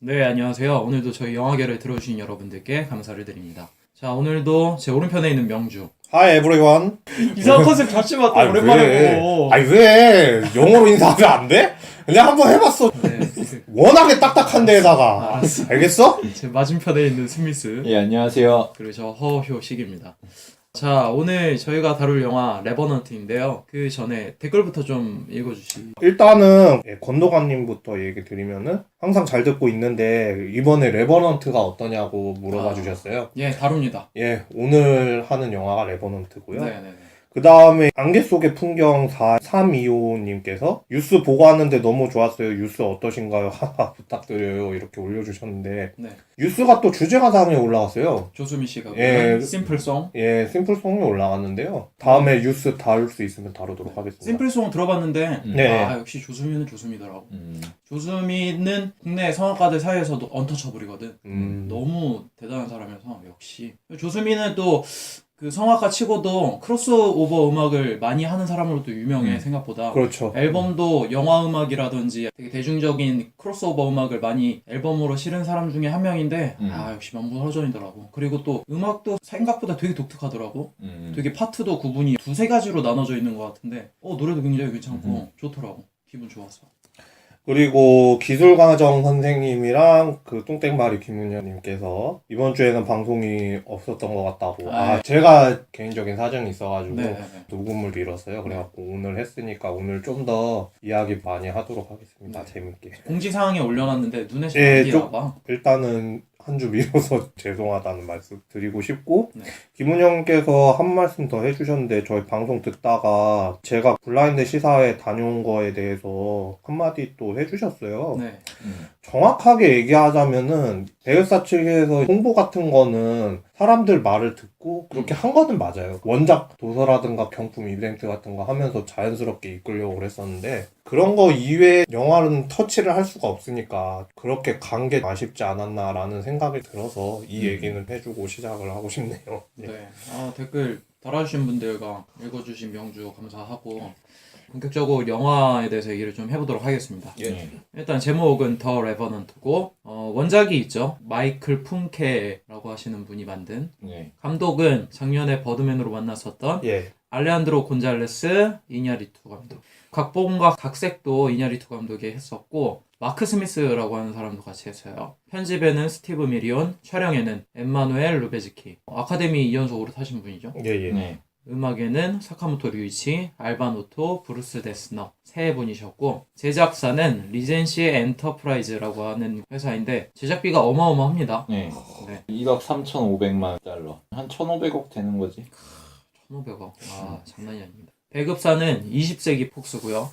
네, 안녕하세요. 오늘도 저희 영화계를 들어주신 여러분들께 감사를 드립니다. 자, 오늘도 제 오른편에 있는 명주. Hi everyone. 이상한 컨셉 잡지 마, 또 오랜만에 보고. 아니 왜 영어로 인사하면 안 돼? 그냥 한번 해봤어. 네, 워낙에 딱딱한 데에다가. 알았어. 알겠어? 제 맞은편에 있는 스미스. 예, 안녕하세요. 그리고 저 허효식입니다. 자, 오늘 저희가 다룰 영화 레버넌트인데요. 그 전에 댓글부터 좀 읽어주시. 일단은 건도관님부터 얘기 드리면은 항상 잘 듣고 있는데 이번에 레버넌트가 어떠냐고 물어봐 주셨어요. 예, 다룹니다. 예, 오늘 하는 영화가 레버넌트고요. 네네네. 그 다음에 안개 속의 풍경 4325님께서 뉴스 보고 왔는데 너무 좋았어요. 뉴스 어떠신가요? 하하 부탁드려요. 이렇게 올려주셨는데 네. 뉴스가 또 주제가 다음에 올라왔어요. 조수미 씨가 예. 부른 심플송. 예, 심플송이 올라왔는데요. 다음에 뉴스 다룰 수 있으면 다루도록 하겠습니다. 심플송 들어봤는데, 네. 아, 역시 조수미는 조수미더라고. 조수미는 국내 성악가들 사이에서도 언터처블이거든. 너무 대단한 사람이어서 역시 조수미는 또 그 성악가 치고도 크로스오버 음악을 많이 하는 사람으로 또 유명해. 생각보다. 그렇죠. 앨범도 영화 음악이라든지 되게 대중적인 크로스오버 음악을 많이 앨범으로 실은 사람 중에 한 명인데 아 역시 만무설전이더라고. 그리고 또 음악도 생각보다 되게 독특하더라고. 되게 파트도 구분이 두세 가지로 나눠져 있는 것 같은데 노래도 굉장히 괜찮고 좋더라고. 기분 좋았어. 그리고 기술과정 선생님이랑 그 똥땡마리 김은현님께서 이번 주에는 방송이 없었던 것 같다고. 제가 개인적인 사정이 있어가지고 네네네. 녹음을 미뤘어요. 그래갖고 오늘 했으니까 오늘 좀 더 이야기 많이 하도록 하겠습니다. 네. 재밌게. 공지사항에 올려놨는데 눈에 잘 예, 안 띄어봐. 일단은 한 주 미뤄서 죄송하다는 말씀 드리고 싶고 네. 김은영께서 한 말씀 더 해주셨는데 저희 방송 듣다가 제가 블라인드 시사회 다녀온 거에 대해서 한마디 또 해주셨어요. 네. 정확하게 얘기하자면은 배우사 측에서 홍보 같은 거는 사람들 말을 듣고 그렇게 한 거는 맞아요. 원작 도서라든가 경품 이벤트 같은 거 하면서 자연스럽게 이끌려고 그랬었는데 그런 거 이외에 영화는 터치를 할 수가 없으니까 그렇게 간 게 아쉽지 않았나라는 생각이 들어서 이 얘기는 해주고 시작을 하고 싶네요. 네. 댓글 달아주신 분들과 읽어주신 명주 감사하고 본격적으로 영화에 대해서 얘기를 좀 해보도록 하겠습니다. 예. 일단 제목은 더 레버넌트고 원작이 있죠. 마이클 푼케라고 하시는 분이 만든. 네. 감독은 작년에 버드맨으로 만났었던 예. 알레한드로 곤잘레스 이냐리투 감독. 각본과 각색도 이냐리투 감독이 했었고 마크 스미스라고 하는 사람도 같이 했어요. 편집에는 스티브 미리온, 촬영에는 엠마누엘 루베즈키. 아카데미 2연속으로 타신 분이죠. 예. 네. 음악에는 사카모토 류이치, 알바노토, 브루스 데스너 세 분이셨고 제작사는 리젠시 엔터프라이즈라고 하는 회사인데 제작비가 어마어마합니다. 네. 네. 1억 3,500만 달러. 한 1,500억 되는 거지. 1,500억. 장난이 아닙니다. 배급사는 20세기 폭스고요.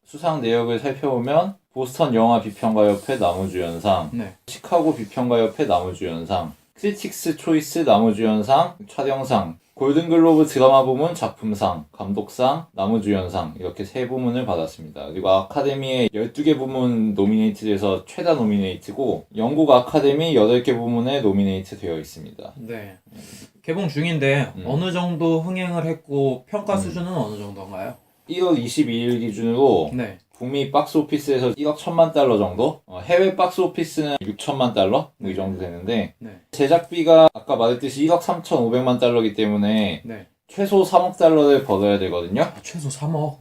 수상 내역을 살펴보면 보스턴 영화 비평가협회 나무주연상, 네. 시카고 비평가협회 나무주연상, 크리틱스 초이스 나무주연상, 촬영상, 골든글로브 드라마 부문 작품상, 감독상, 나무주연상 이렇게 세 부문을 받았습니다. 그리고 아카데미의 12개 부문 노미네이트에서 최다 노미네이트고 영국 아카데미 8개 부문에 노미네이트 되어 있습니다. 네. 개봉 중인데 어느 정도 흥행을 했고 평가 수준은 어느 정도인가요? 1월 22일 기준으로 네. 북미 박스오피스에서 1억 1천만 달러 정도, 해외 박스오피스는 6천만 달러 이 정도 되는데 네. 제작비가 아까 말했듯이 1억 3,500만 달러이기 때문에 네. 최소 3억 달러를 벌어야 되거든요. 최소 3억.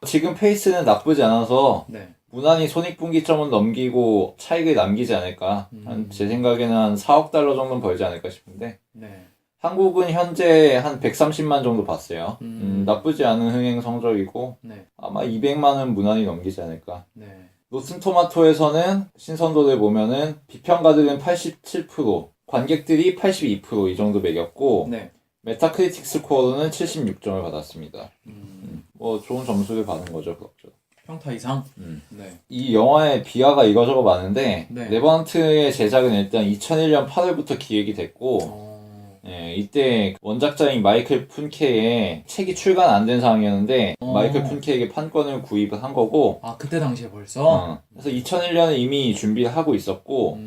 지금 페이스는 나쁘지 않아서 네. 무난히 손익분기점은 넘기고 차익을 남기지 않을까. 제 생각에는 한 4억 달러 정도는 벌지 않을까 싶은데 네. 한국은 현재 한 130만 정도 봤어요. 나쁘지 않은 흥행 성적이고 네. 아마 200만은 무난히 넘기지 않을까. 네. 로튼토마토에서는 신선도를 보면은 비평가들은 87%, 관객들이 82%이 정도 매겼고 네. 메타크리틱 스코어로는 76점을 받았습니다. 뭐 좋은 점수를 받은 거죠, 그렇죠. 평타 이상? 네. 이 영화에 비하가 이거저거 많은데 네. 레버넌트의 제작은 일단 2001년 8월부터 기획이 됐고 이때 원작자인 마이클 푼케의 책이 출간 안 된 상황이었는데 마이클 푼케에게 판권을 구입을 한 거고 그때 당시에 벌써? 그래서 2001년에 이미 준비를 하고 있었고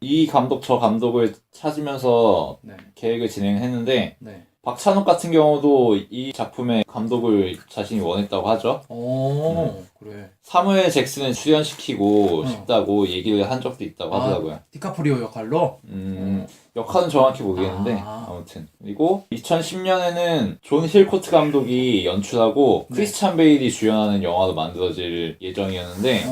이 감독 저 감독을 찾으면서 네. 계획을 진행했는데 네. 박찬욱 같은 경우도 이 작품의 감독을 자신이 원했다고 하죠. 그래. 사무엘 잭슨을 출연시키고 어. 싶다고 얘기를 한 적도 있다고 하더라고요. 디카프리오 역할로? 역할은 정확히 모르겠는데 아무튼. 그리고 2010년에는 존 힐코트 감독이 연출하고 크리스찬 베일이 주연하는 영화도 만들어질 예정이었는데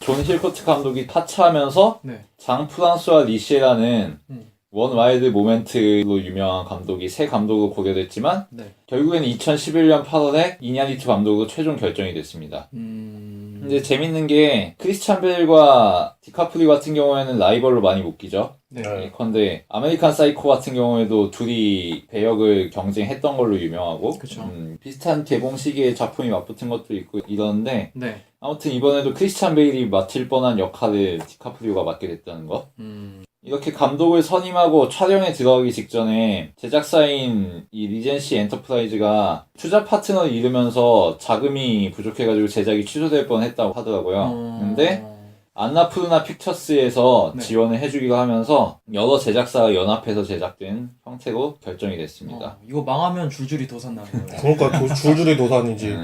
존 힐코트 감독이 하차하면서 네. 장 프랑스와 리시에라는 음. 원 와일드 모멘트로 유명한 감독이 새 감독으로 고려됐지만 네. 결국에는 2011년 8월에 이냐리투 감독으로 최종 결정이 됐습니다. 근데 재밌는 게 크리스찬 베일과 디카프리오 같은 경우에는 라이벌로 많이 묶이죠. 네. 예컨대 아메리칸 사이코 같은 경우에도 둘이 배역을 경쟁했던 걸로 유명하고 그쵸. 비슷한 개봉 시기에 작품이 맞붙은 것도 있고 이러는데 네. 아무튼 이번에도 크리스찬 베일이 맡을 뻔한 역할을 디카프리오가 맡게 됐다는 거. 이렇게 감독을 선임하고 촬영에 들어가기 직전에 제작사인 이 리젠시 엔터프라이즈가 투자 파트너를 잃으면서 자금이 부족해가지고 제작이 취소될 뻔했다고 하더라고요. 근데 안나푸르나 픽처스에서 네. 지원을 해주기로 하면서 여러 제작사가 연합해서 제작된 형태로 결정이 됐습니다. 이거 망하면 줄줄이 도산 나는 거예요. 그러니까 줄줄이 도산이지.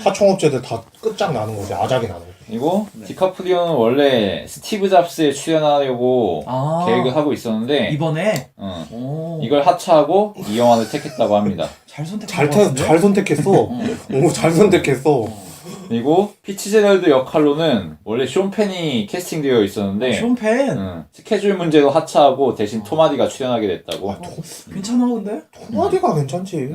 하청업체들 다 끝장나는 거지. 아작이 나는 거지. 그리고 네. 디카프리오는 원래 스티브 잡스에 출연하려고 계획을 하고 있었는데 이번에 이걸 하차하고 이 영화를 택했다고 합니다. 잘 선택한 것 같은데? 잘 선택했어. 오, 잘 선택했어. 그리고 피치제럴드 역할로는 원래 숀 펜이 캐스팅되어 있었는데 숀펜? 스케줄 문제로 하차하고 대신 톰 하디가 출연하게 됐다고. 괜찮아 근데? 토마디가 괜찮지.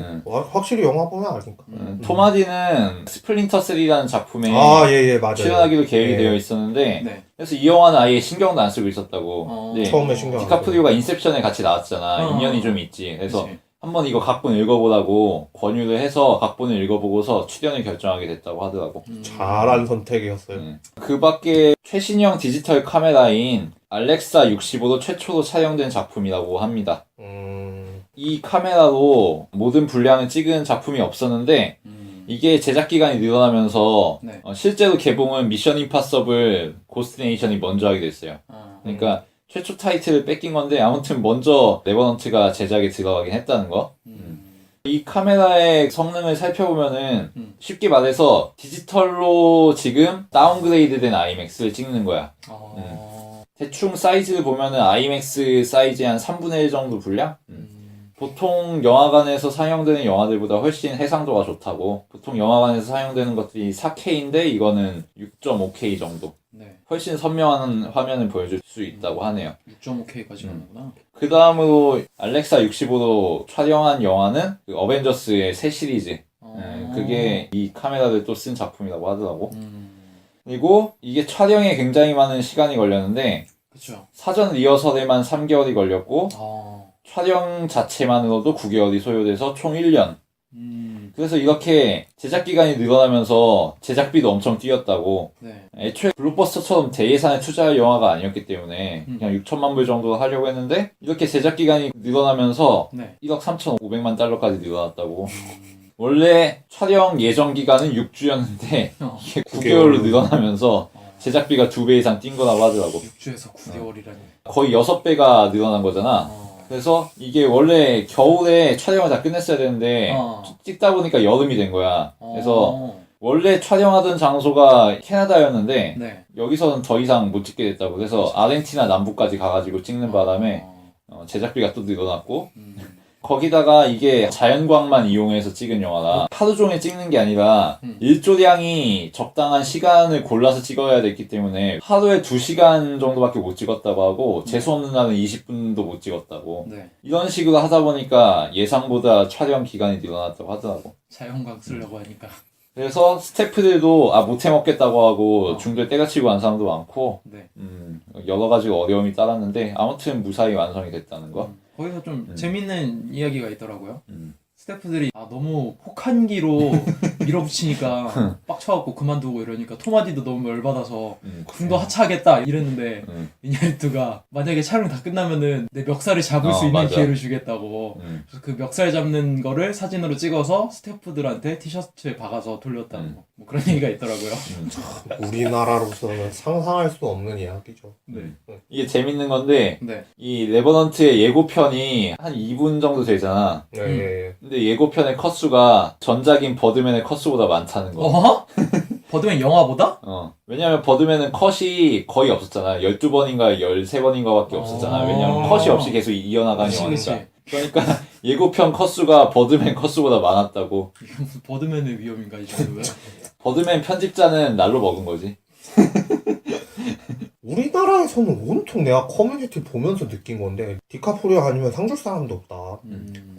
확실히 영화 보면 아니까. 톰 하디는 스플린터 3라는 작품에 예, 맞아요. 출연하기로 계획이 예. 되어 있었는데 네. 그래서 이 영화는 아예 신경도 안 쓰고 있었다고. 네. 처음에 신경 안 디카프리오가 인셉션에 같이 나왔잖아. 어. 인연이 좀 있지. 그래서 그치. 한번 이거 각본 읽어보라고 권유를 해서 각본을 읽어보고서 출연을 결정하게 됐다고 하더라고. 잘한 선택이었어요. 그 밖에 최신형 디지털 카메라인 알렉사 65로 최초로 촬영된 작품이라고 합니다. 이 카메라로 모든 분량을 찍은 작품이 없었는데 이게 제작 기간이 늘어나면서 네. 실제로 개봉은 미션 임파서블 고스트네이션이 먼저 하게 됐어요. 그러니까 최초 타이틀을 뺏긴 건데 아무튼 먼저 레버넌트가 제작에 들어가긴 했다는 거. 이 카메라의 성능을 살펴보면은 쉽게 말해서 디지털로 지금 다운그레이드된 아이맥스를 찍는 거야. 대충 사이즈를 보면은 아이맥스 사이즈의 한 3분의 1 정도 분량? 보통 영화관에서 상영되는 영화들보다 훨씬 해상도가 좋다고. 보통 영화관에서 상영되는 것들이 4K인데 이거는 6.5K 정도. 네. 훨씬 선명한 화면을 보여줄 수 있다고 하네요. 6.5K까지 가는구나. 그 다음으로 알렉사 65로 촬영한 영화는 그 어벤져스의 새 시리즈. 그게 이 카메라를 또 쓴 작품이라고 하더라고. 그리고 이게 촬영에 굉장히 많은 시간이 걸렸는데 그쵸. 사전 리허설에만 3개월이 걸렸고 아. 촬영 자체만으로도 9개월이 소요돼서 총 1년. 그래서 이렇게 제작 기간이 늘어나면서 제작비도 엄청 뛰었다고. 네. 애초에 블록버스터처럼 대예산에 투자할 영화가 아니었기 때문에 그냥 6천만 불 정도 하려고 했는데 이렇게 제작 기간이 늘어나면서 네. 1억 3,500만 달러까지 늘어났다고. 원래 촬영 예정 기간은 6주였는데 이게 9개월로 늘어나면서 제작비가 2배 이상 뛴 거라고 하더라고. 6주에서 9개월이라니. 거의 6배가 늘어난 거잖아. 그래서 이게 원래 겨울에 촬영을 다 끝냈어야 되는데 찍다 보니까 여름이 된 거야. 그래서 원래 촬영하던 장소가 캐나다였는데 네. 여기서는 더 이상 못 찍게 됐다고. 그래서 아르헨티나 남부까지 가가지고 찍는 바람에 제작비가 또 늘어났고 거기다가 이게 자연광만 이용해서 찍은 영화라 하루 종일 찍는 게 아니라 일조량이 적당한 시간을 골라서 찍어야 됐기 때문에 하루에 2시간 정도밖에 못 찍었다고 하고 재수없는 날은 20분도 못 찍었다고. 네. 이런 식으로 하다 보니까 예상보다 촬영 기간이 늘어났다고 하더라고. 자연광 쓰려고 하니까. 그래서 스태프들도 못해 먹겠다고 하고 중도에 때려치고 간 사람도 많고 네. 여러 가지 어려움이 따랐는데 아무튼 무사히 완성이 됐다는 거. 거기서 좀 재밌는 이야기가 있더라고요. 스태프들이 너무 혹한기로 밀어붙이니까 빡쳐갖고 그만두고 이러니까 토마디도 너무 열받아서 그치. 궁도 하차하겠다 이랬는데 음. 이냐리투가 만약에 촬영 다 끝나면은 내 멱살을 잡을 수 있는 맞아. 기회를 주겠다고 그래서 그 멱살 잡는 거를 사진으로 찍어서 스태프들한테 티셔츠에 박아서 돌렸다고 뭐 그런 얘기가 있더라고요. 우리나라로서는 상상할 수 없는 이야기죠. 네. 이게 재밌는 건데 네. 이 레버넌트의 예고편이 한 2분 정도 되잖아. 네. 근데 예고편의 컷수가 전작인 버드맨의 컷수보다 많다는 거. 어? 버드맨 영화보다? 왜냐면 버드맨은 컷이 거의 없었잖아. 12번인가 13번인가 밖에 없었잖아. 왜냐면 컷이 없이 계속 이어나가는 그치, 영화니까. 그러니까 예고편 컷수가 버드맨 컷수보다 많았다고. 이게 무슨 버드맨의 위험인가 이 정도면? 버드맨 편집자는 날로 먹은 거지. 우리나라에서는 온통 내가 커뮤니티 보면서 느낀 건데 디카프리오 아니면 상 줄 사람도 없다.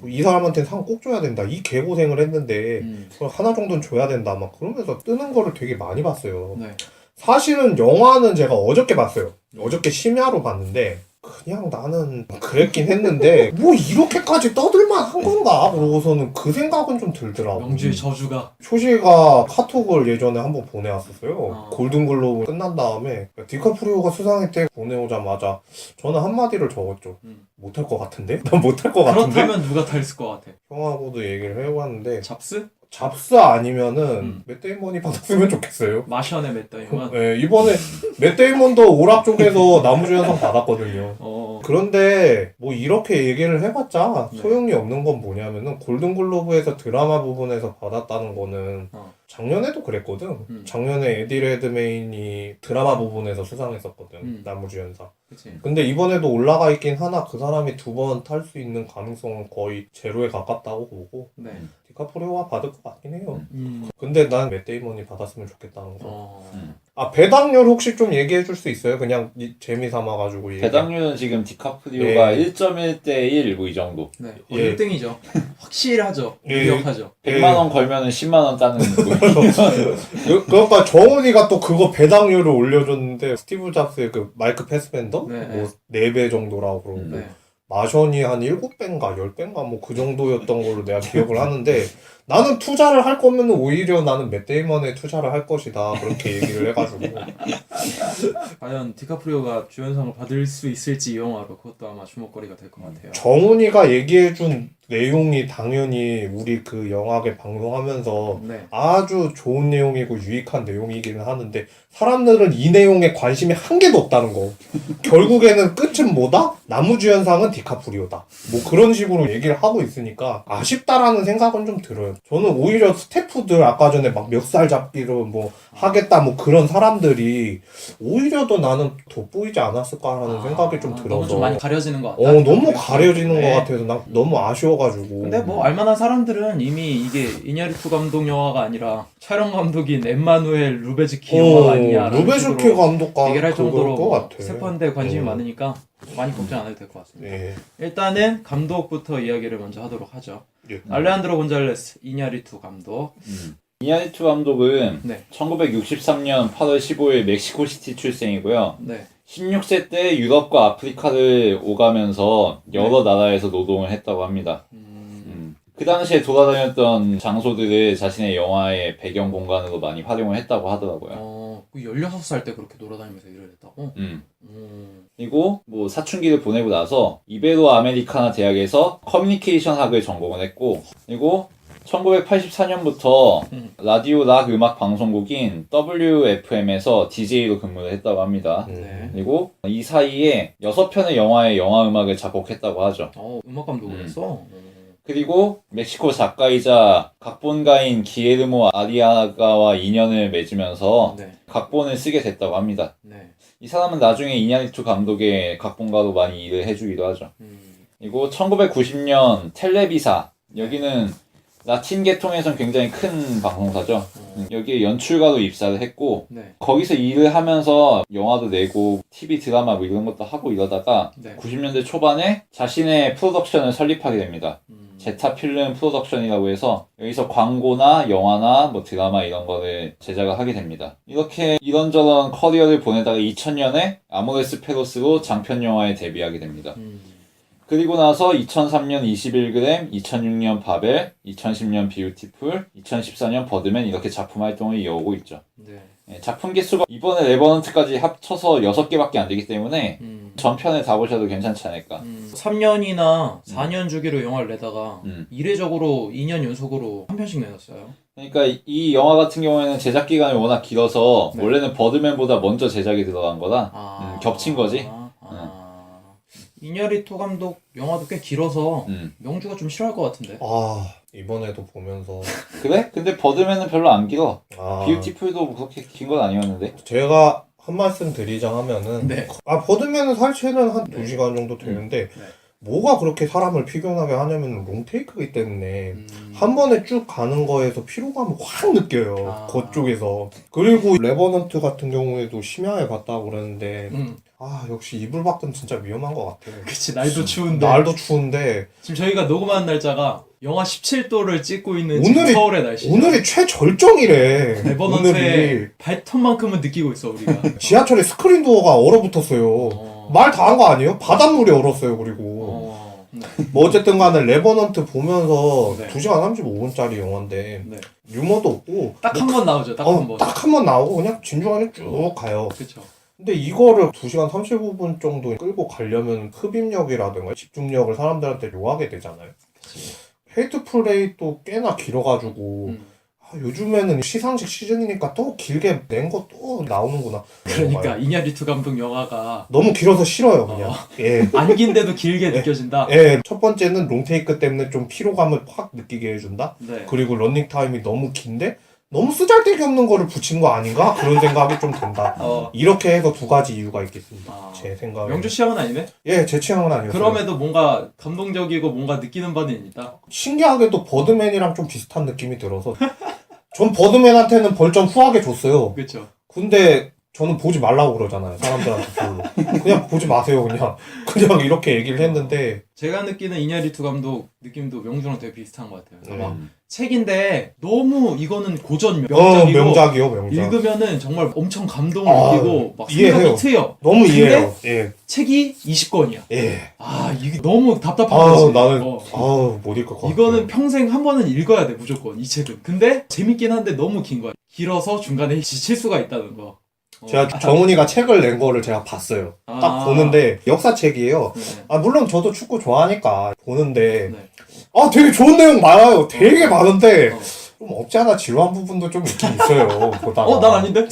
이 사람한테는 상 꼭 줘야 된다. 이 개고생을 했는데 그걸 하나 정도는 줘야 된다. 막 그러면서 뜨는 거를 되게 많이 봤어요. 네. 사실은 영화는 제가 어저께 봤어요. 어저께 심야로 봤는데 그냥 나는 그랬긴 했는데 뭐 이렇게까지 떠들만 한 건가? 그러고서는 그 생각은 좀 들더라고. 명주의 저주가 쇼시가 카톡을 예전에 한번 보내왔었어요. 아. 골든글로브 끝난 다음에 디카프리오가 수상했대 보내오자마자 저는 한마디를 적었죠. 못할 것 같은데? 난 못할 것 같은데? 그렇다면 누가 탈 것 같아? 형하고도 얘기를 해봤는데 잡스? 잡스 아니면은 맷 데이먼이 받았으면 좋겠어요. 마션의 맷다이먼? 네, 이번에 맷 데이먼도 오락 쪽에서 나무주연상 받았거든요. 그런데 뭐 이렇게 얘기를 해봤자 네. 소용이 없는 건 뭐냐면은 골든글로브에서 드라마 부분에서 받았다는 거는 작년에도 그랬거든. 작년에 에디 레드메인이 드라마 부분에서 수상했었거든. 나무주연상. 그치. 근데 이번에도 올라가 있긴 하나 그 사람이 2번 탈 수 있는 가능성은 거의 제로에 가깝다고 보고 네. 디카프리오가 받을 것 같긴 해요. 근데 난 맷 데이먼이 받았으면 좋겠다는 거. 아 배당률 혹시 좀 얘기해 줄 수 있어요? 그냥 재미 삼아가지고 배당률은 지금 디카프리오가 예. 1.1대 1 뭐 이 정도. 네. 예. 1등이죠. 확실하죠. 예. 유력하죠. 100만원 걸면은 10만원 따는 거. 그러니까 정훈이가 또 그거 배당률을 올려줬는데 스티브 잡스의 그 마이크 패스벤더? 네. 뭐 4배 정도라고 그러고 네. 마션이 한 7배인가 10배인가 뭐 그 정도였던 걸로 내가 기억을 하는데 나는 투자를 할 거면 오히려 나는 맷 데이먼에 투자를 할 것이다 그렇게 얘기를 해가지고 과연 디카프리오가 주연상을 받을 수 있을지 이 영화로 그것도 아마 주목거리가 될 것 같아요. 정훈이가 얘기해준 내용이 당연히 우리 그 영화계 방송하면서 네. 아주 좋은 내용이고 유익한 내용이기는 하는데 사람들은 이 내용에 관심이 한 개도 없다는 거. 결국에는 끝은 뭐다? 나무주연상은 디카프리오다. 뭐 그런 식으로 얘기를 하고 있으니까 아쉽다라는 생각은 좀 들어요. 저는 오히려 스태프들 아까 전에 막 멱살 잡기로 뭐 하겠다 뭐 그런 사람들이 오히려 더 나는 돋보이지 않았을까라는 생각이 좀 들어서 너무 좀 많이 가려지는 것 같다. 너무 가려지는 네. 것 같아서 난 너무 아쉬워가지고 근데 뭐 알만한 사람들은 이미 이게 이냐리투 감독 영화가 아니라 촬영 감독인 엠마누엘 루베즈키 영화가 아니냐 루베즈키 감독과 얘기를 할 그럴 정도로 것 같아. 스태프한테 관심이 많으니까 많이 걱정 안 해도 될 것 같습니다. 네. 일단은 감독부터 이야기를 먼저 하도록 하죠. 예. 알레한드로 곤잘레스 이냐리투 감독. 이냐리투 감독은 네. 1963년 8월 15일 멕시코시티 출생이고요. 네. 16세 때 유럽과 아프리카를 오가면서 여러 나라에서 노동을 했다고 합니다. 그 당시에 돌아다녔던 장소들을 자신의 영화의 배경 공간으로 많이 활용을 했다고 하더라고요. 16살 때 그렇게 돌아다니면서 일을 했다고? 그리고 뭐 사춘기를 보내고 나서 이베로 아메리카나 대학에서 커뮤니케이션 학을 전공을 했고, 그리고 1984년부터 라디오 락 음악 방송국인 WFM에서 DJ로 근무를 했다고 합니다. 네. 그리고 이 사이에 6편의 영화의 영화 음악을 작곡했다고 하죠. 음악 감독을 했어? 그리고 멕시코 작가이자 각본가인 기에르모 아리아가와 인연을 맺으면서 네. 각본을 쓰게 됐다고 합니다. 네. 이 사람은 나중에 이냐리투 감독의 각본가로 많이 일을 해주기도 하죠. 그리고 1990년 텔레비사, 여기는 라틴 계통에선 굉장히 큰 방송사죠. 여기에 연출가로 입사를 했고, 네. 거기서 일을 하면서 영화도 내고 TV 드라마 뭐 이런 것도 하고 이러다가 네. 90년대 초반에 자신의 프로덕션을 설립하게 됩니다. 제타 필름 프로덕션이라고 해서 여기서 광고나 영화나 뭐 드라마 이런 거를 제작을 하게 됩니다. 이렇게 이런저런 커리어를 보내다가 2000년에 아모레스 페로스로 장편 영화에 데뷔하게 됩니다. 그리고 나서 2003년 21g, 2006년 바벨, 2010년 비유티풀, 2014년 버드맨 이렇게 작품 활동을 이어오고 있죠. 네. 예, 작품 개수가 이번에 레버넌트까지 합쳐서 6개밖에 안 되기 때문에 전편에 다 보셔도 괜찮지 않을까. 3년이나 4년 주기로 영화를 내다가 이례적으로 2년 연속으로 한 편씩 내놨어요. 그러니까 이 영화 같은 경우에는 제작 기간이 워낙 길어서 네. 원래는 버드맨보다 먼저 제작이 들어간 거다. 겹친 거지. 이냐리토 감독 영화도 꽤 길어서 명주가 좀 싫어할 것 같은데. 이번에도 보면서 그래? 근데 버드맨은 별로 안 길어. 아, 비유티풀도 그렇게 긴 건 아니었는데. 제가 한 말씀 드리자 하면은 네. 버드맨은 사실은 한 2시간 정도 되는데 네. 뭐가 그렇게 사람을 피곤하게 하냐면 롱테이크이기 때문에 한 번에 쭉 가는 거에서 피로감을 확 느껴요. 그쪽에서. 그리고 레버넌트 같은 경우에도 심야에 봤다고 그러는데 역시 이불 밖은 진짜 위험한 것 같아. 그치, 날도 추운데. 날도 추운데 지금 저희가 녹음하는 날짜가 영하 17도를 찍고 있는 오늘이- 지금 서울의 날씨. 오늘이 최절정이래. 레버넌트의 오늘이 발톱만큼은 느끼고 있어 우리가. 지하철에 스크린 도어가 얼어붙었어요. 말 다 한 거 아니에요? 바닷물이 얼었어요. 그리고 네. 뭐 어쨌든 간에 레버넌트 보면서 네. 2시간 35분짜리 영화인데 네. 유머도 없고 딱 한 번 나오죠. 딱 한 번. 딱 한 번 나오고 그냥 진중하게 쭉 가요. 그쵸. 근데 이거를 2시간 35분 정도 끌고 가려면 흡입력이라든가 집중력을 사람들한테 요하게 되잖아요. 헤이트 플레이도 꽤나 길어가지고 요즘에는 시상식 시즌이니까 또 길게 낸 거 또 나오는구나. 그러니까 이냐리투 감독 영화가 너무 길어서 싫어요 그냥. 예. 안 긴데도 길게 느껴진다. 예, 첫 번째는 롱테이크 때문에 좀 피로감을 확 느끼게 해준다. 네. 그리고 러닝 타임이 너무 긴데 너무 쓰잘데기 없는 거를 붙인 거 아닌가? 그런 생각이 좀 든다. 이렇게 해서 두 가지 이유가 있겠습니다. 제 생각에. 명주 취향은 아니네? 예, 제 취향은 아니었어요. 그럼에도 뭔가 감동적이고 뭔가 느끼는 바는 있다. 신기하게도 버드맨이랑 좀 비슷한 느낌이 들어서 전 버드맨한테는 벌점 후하게 줬어요. 그쵸. 근데 저는 보지 말라고 그러잖아요. 사람들한테 별로. 그냥 보지 마세요. 그냥 이렇게 얘기를 했는데 제가 느끼는 이냐리투 감독 느낌도 명주랑 되게 비슷한 것 같아요. 아마 책인데 너무 이거는 고전 명작이고 명작이요, 명작. 읽으면은 정말 엄청 감동을 느끼고 막 이해해요. 생각이 트여. 너무 근데 이해해요. 예. 책이 20권이야. 예. 이게 너무 답답한 거지. 나는 못 읽을 것 같아. 이거는 평생 한 번은 읽어야 돼 무조건 이 책은. 근데 재밌긴 한데 너무 긴 거야. 길어서 중간에 지칠 수가 있다는 거. 제가 정훈이가 책을 낸 거를 제가 봤어요. 딱 보는데 역사책이에요. 네. 물론 저도 축구 좋아하니까 보는데 네. 되게 좋은 내용 많아요. 되게 많은데 좀 없지 않아 지루한 부분도 좀 있긴 있어요. 보다가. 난 아닌데?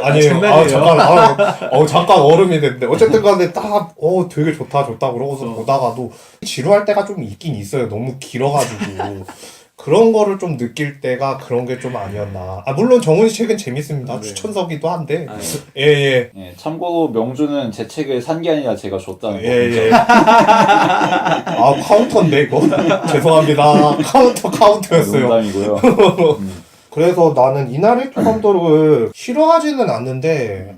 아니에요. 장난이에요. 잠깐 얼음이 됐는데 어쨌든 간에 딱 되게 좋다 그러고서 보다가도 지루할 때가 좀 있긴 있어요. 너무 길어가지고. 그런 거를 좀 느낄 때가 그런 게 좀 아니었나. 물론 정훈이 책은 재밌습니다. 네. 추천서기도 한데. 네. 예. 예, 참고로 명주는 제 책을 산 게 아니라 제가 줬다는 거. 예. 카운터인데 이거? 죄송합니다. 카운터였어요. 농담이고요. 그래서 나는 이나리토 감독을 싫어하지는 않는데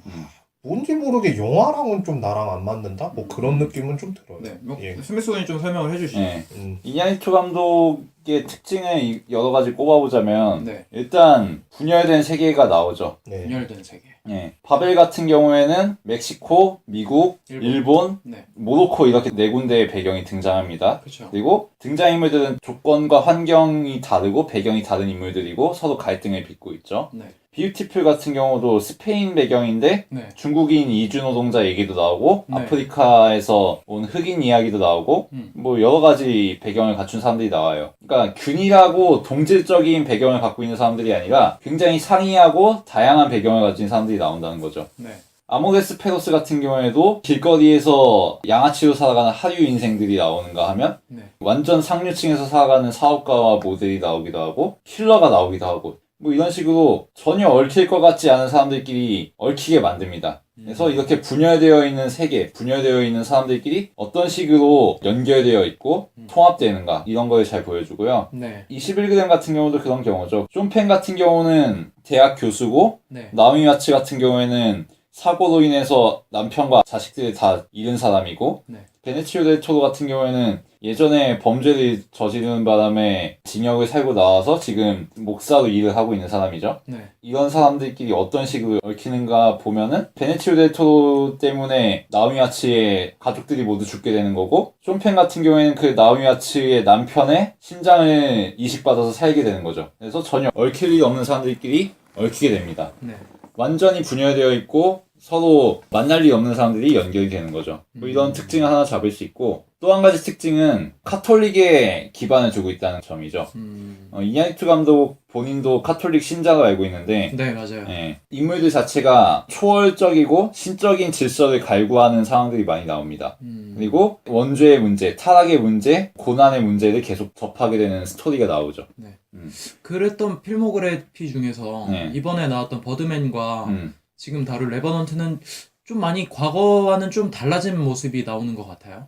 뭔지 모르게 영화랑은 좀 나랑 안 맞는다? 뭐 그런 느낌은 좀 들어요. 네. 스미스 군이 좀 설명을 해주시죠. 예. 이냐리투 감독의 특징을 여러 가지 꼽아보자면 네. 일단 분열된 세계가 나오죠. 네. 분열된 세계. 예. 바벨 같은 경우에는 멕시코, 미국, 일본, 네. 모로코 이렇게 네 군데의 배경이 등장합니다. 그렇죠. 그리고 등장인물들은 조건과 환경이 다르고 배경이 다른 인물들이고 서로 갈등을 빚고 있죠. 네. 비유티풀 같은 경우도 스페인 배경인데 네. 중국인 이주노동자 얘기도 나오고 네. 아프리카에서 온 흑인 이야기도 나오고 뭐 여러 가지 배경을 갖춘 사람들이 나와요. 그러니까 균일하고 동질적인 배경을 갖고 있는 사람들이 아니라 굉장히 상이하고 다양한 배경을 가진 사람들이 나온다는 거죠. 네. 아모데스 페로스 같은 경우에도 길거리에서 양아치로 살아가는 하류 인생들이 나오는가 하면 네. 완전 상류층에서 살아가는 사업가와 모델이 나오기도 하고 킬러가 나오기도 하고 뭐 이런 식으로 전혀 얽힐 것 같지 않은 사람들끼리 얽히게 만듭니다. 그래서 이렇게 분열되어 있는 세계, 분열되어 있는 사람들끼리 어떤 식으로 연결되어 있고 통합되는가 이런 걸 잘 보여주고요. 네. 21g 같은 경우도 그런 경우죠. 쇼펜 같은 경우는 대학 교수고 네. 나오미 와츠 같은 경우에는 사고로 인해서 남편과 자식들을 다 잃은 사람이고 네. 베네치오 델 토로 같은 경우에는 예전에 범죄를 저지르는 바람에 징역을 살고 나와서 지금 목사로 일을 하고 있는 사람이죠. 네. 이런 사람들끼리 어떤 식으로 얽히는가 보면은 베네치오 델 토로 때문에 나오미 와츠의 가족들이 모두 죽게 되는 거고 쇼펜 같은 경우에는 그 나오미 와츠의 남편의 신장을 이식받아서 살게 되는 거죠. 그래서 전혀 얽힐 일이 없는 사람들끼리 얽히게 됩니다. 네. 완전히 분열되어 있고 서로 만날 일 없는 사람들이 연결이 되는 거죠. 뭐 이런 특징을 하나 잡을 수 있고 또 한 가지 특징은 카톨릭에 기반을 두고 있다는 점이죠. 이냐이투 감독 본인도 카톨릭 신자로 알고 있는데 네, 맞아요. 예, 인물들 자체가 초월적이고 신적인 질서를 갈구하는 상황들이 많이 나옵니다. 그리고 원죄의 문제, 타락의 문제, 고난의 문제를 계속 접하게 되는 스토리가 나오죠. 네. 그랬던 필모그래피 중에서 네. 이번에 나왔던 버드맨과 지금 다룰 레버넌트는 좀 많이 과거와는 좀 달라진 모습이 나오는 것 같아요.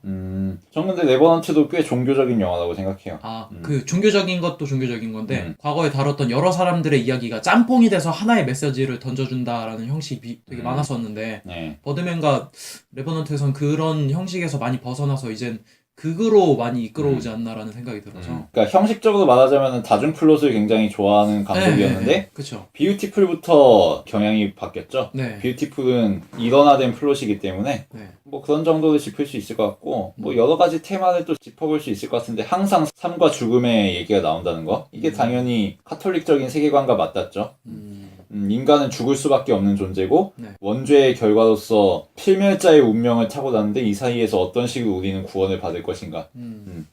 전 근데 레버넌트도 꽤 종교적인 영화라고 생각해요. 아, 그 종교적인 것도 종교적인 건데 과거에 다뤘던 여러 사람들의 이야기가 짬뽕이 돼서 하나의 메시지를 던져준다라는 형식이 되게 많았었는데 네. 버드맨과 레버넌트에선 그런 형식에서 많이 벗어나서 이젠 극으로 많이 이끌어오지 않나라는 생각이 들어서 그러니까 형식적으로 말하자면 다중 플롯을 굉장히 좋아하는 감독이었는데 그쵸. 뷰티풀부터 경향이 바뀌었죠. 네. 뷰티풀은 일원화된 플롯이기 때문에 네. 뭐 그런 정도를 짚을 수 있을 것 같고 뭐 여러 가지 테마를 또 짚어볼 수 있을 것 같은데 항상 삶과 죽음의 얘기가 나온다는 거 이게 당연히 카톨릭적인 세계관과 맞닿죠. 인간은 죽을 수밖에 없는 존재고 네. 원죄의 결과로서 필멸자의 운명을 타고났는데 이 사이에서 어떤 식으로 우리는 구원을 받을 것인가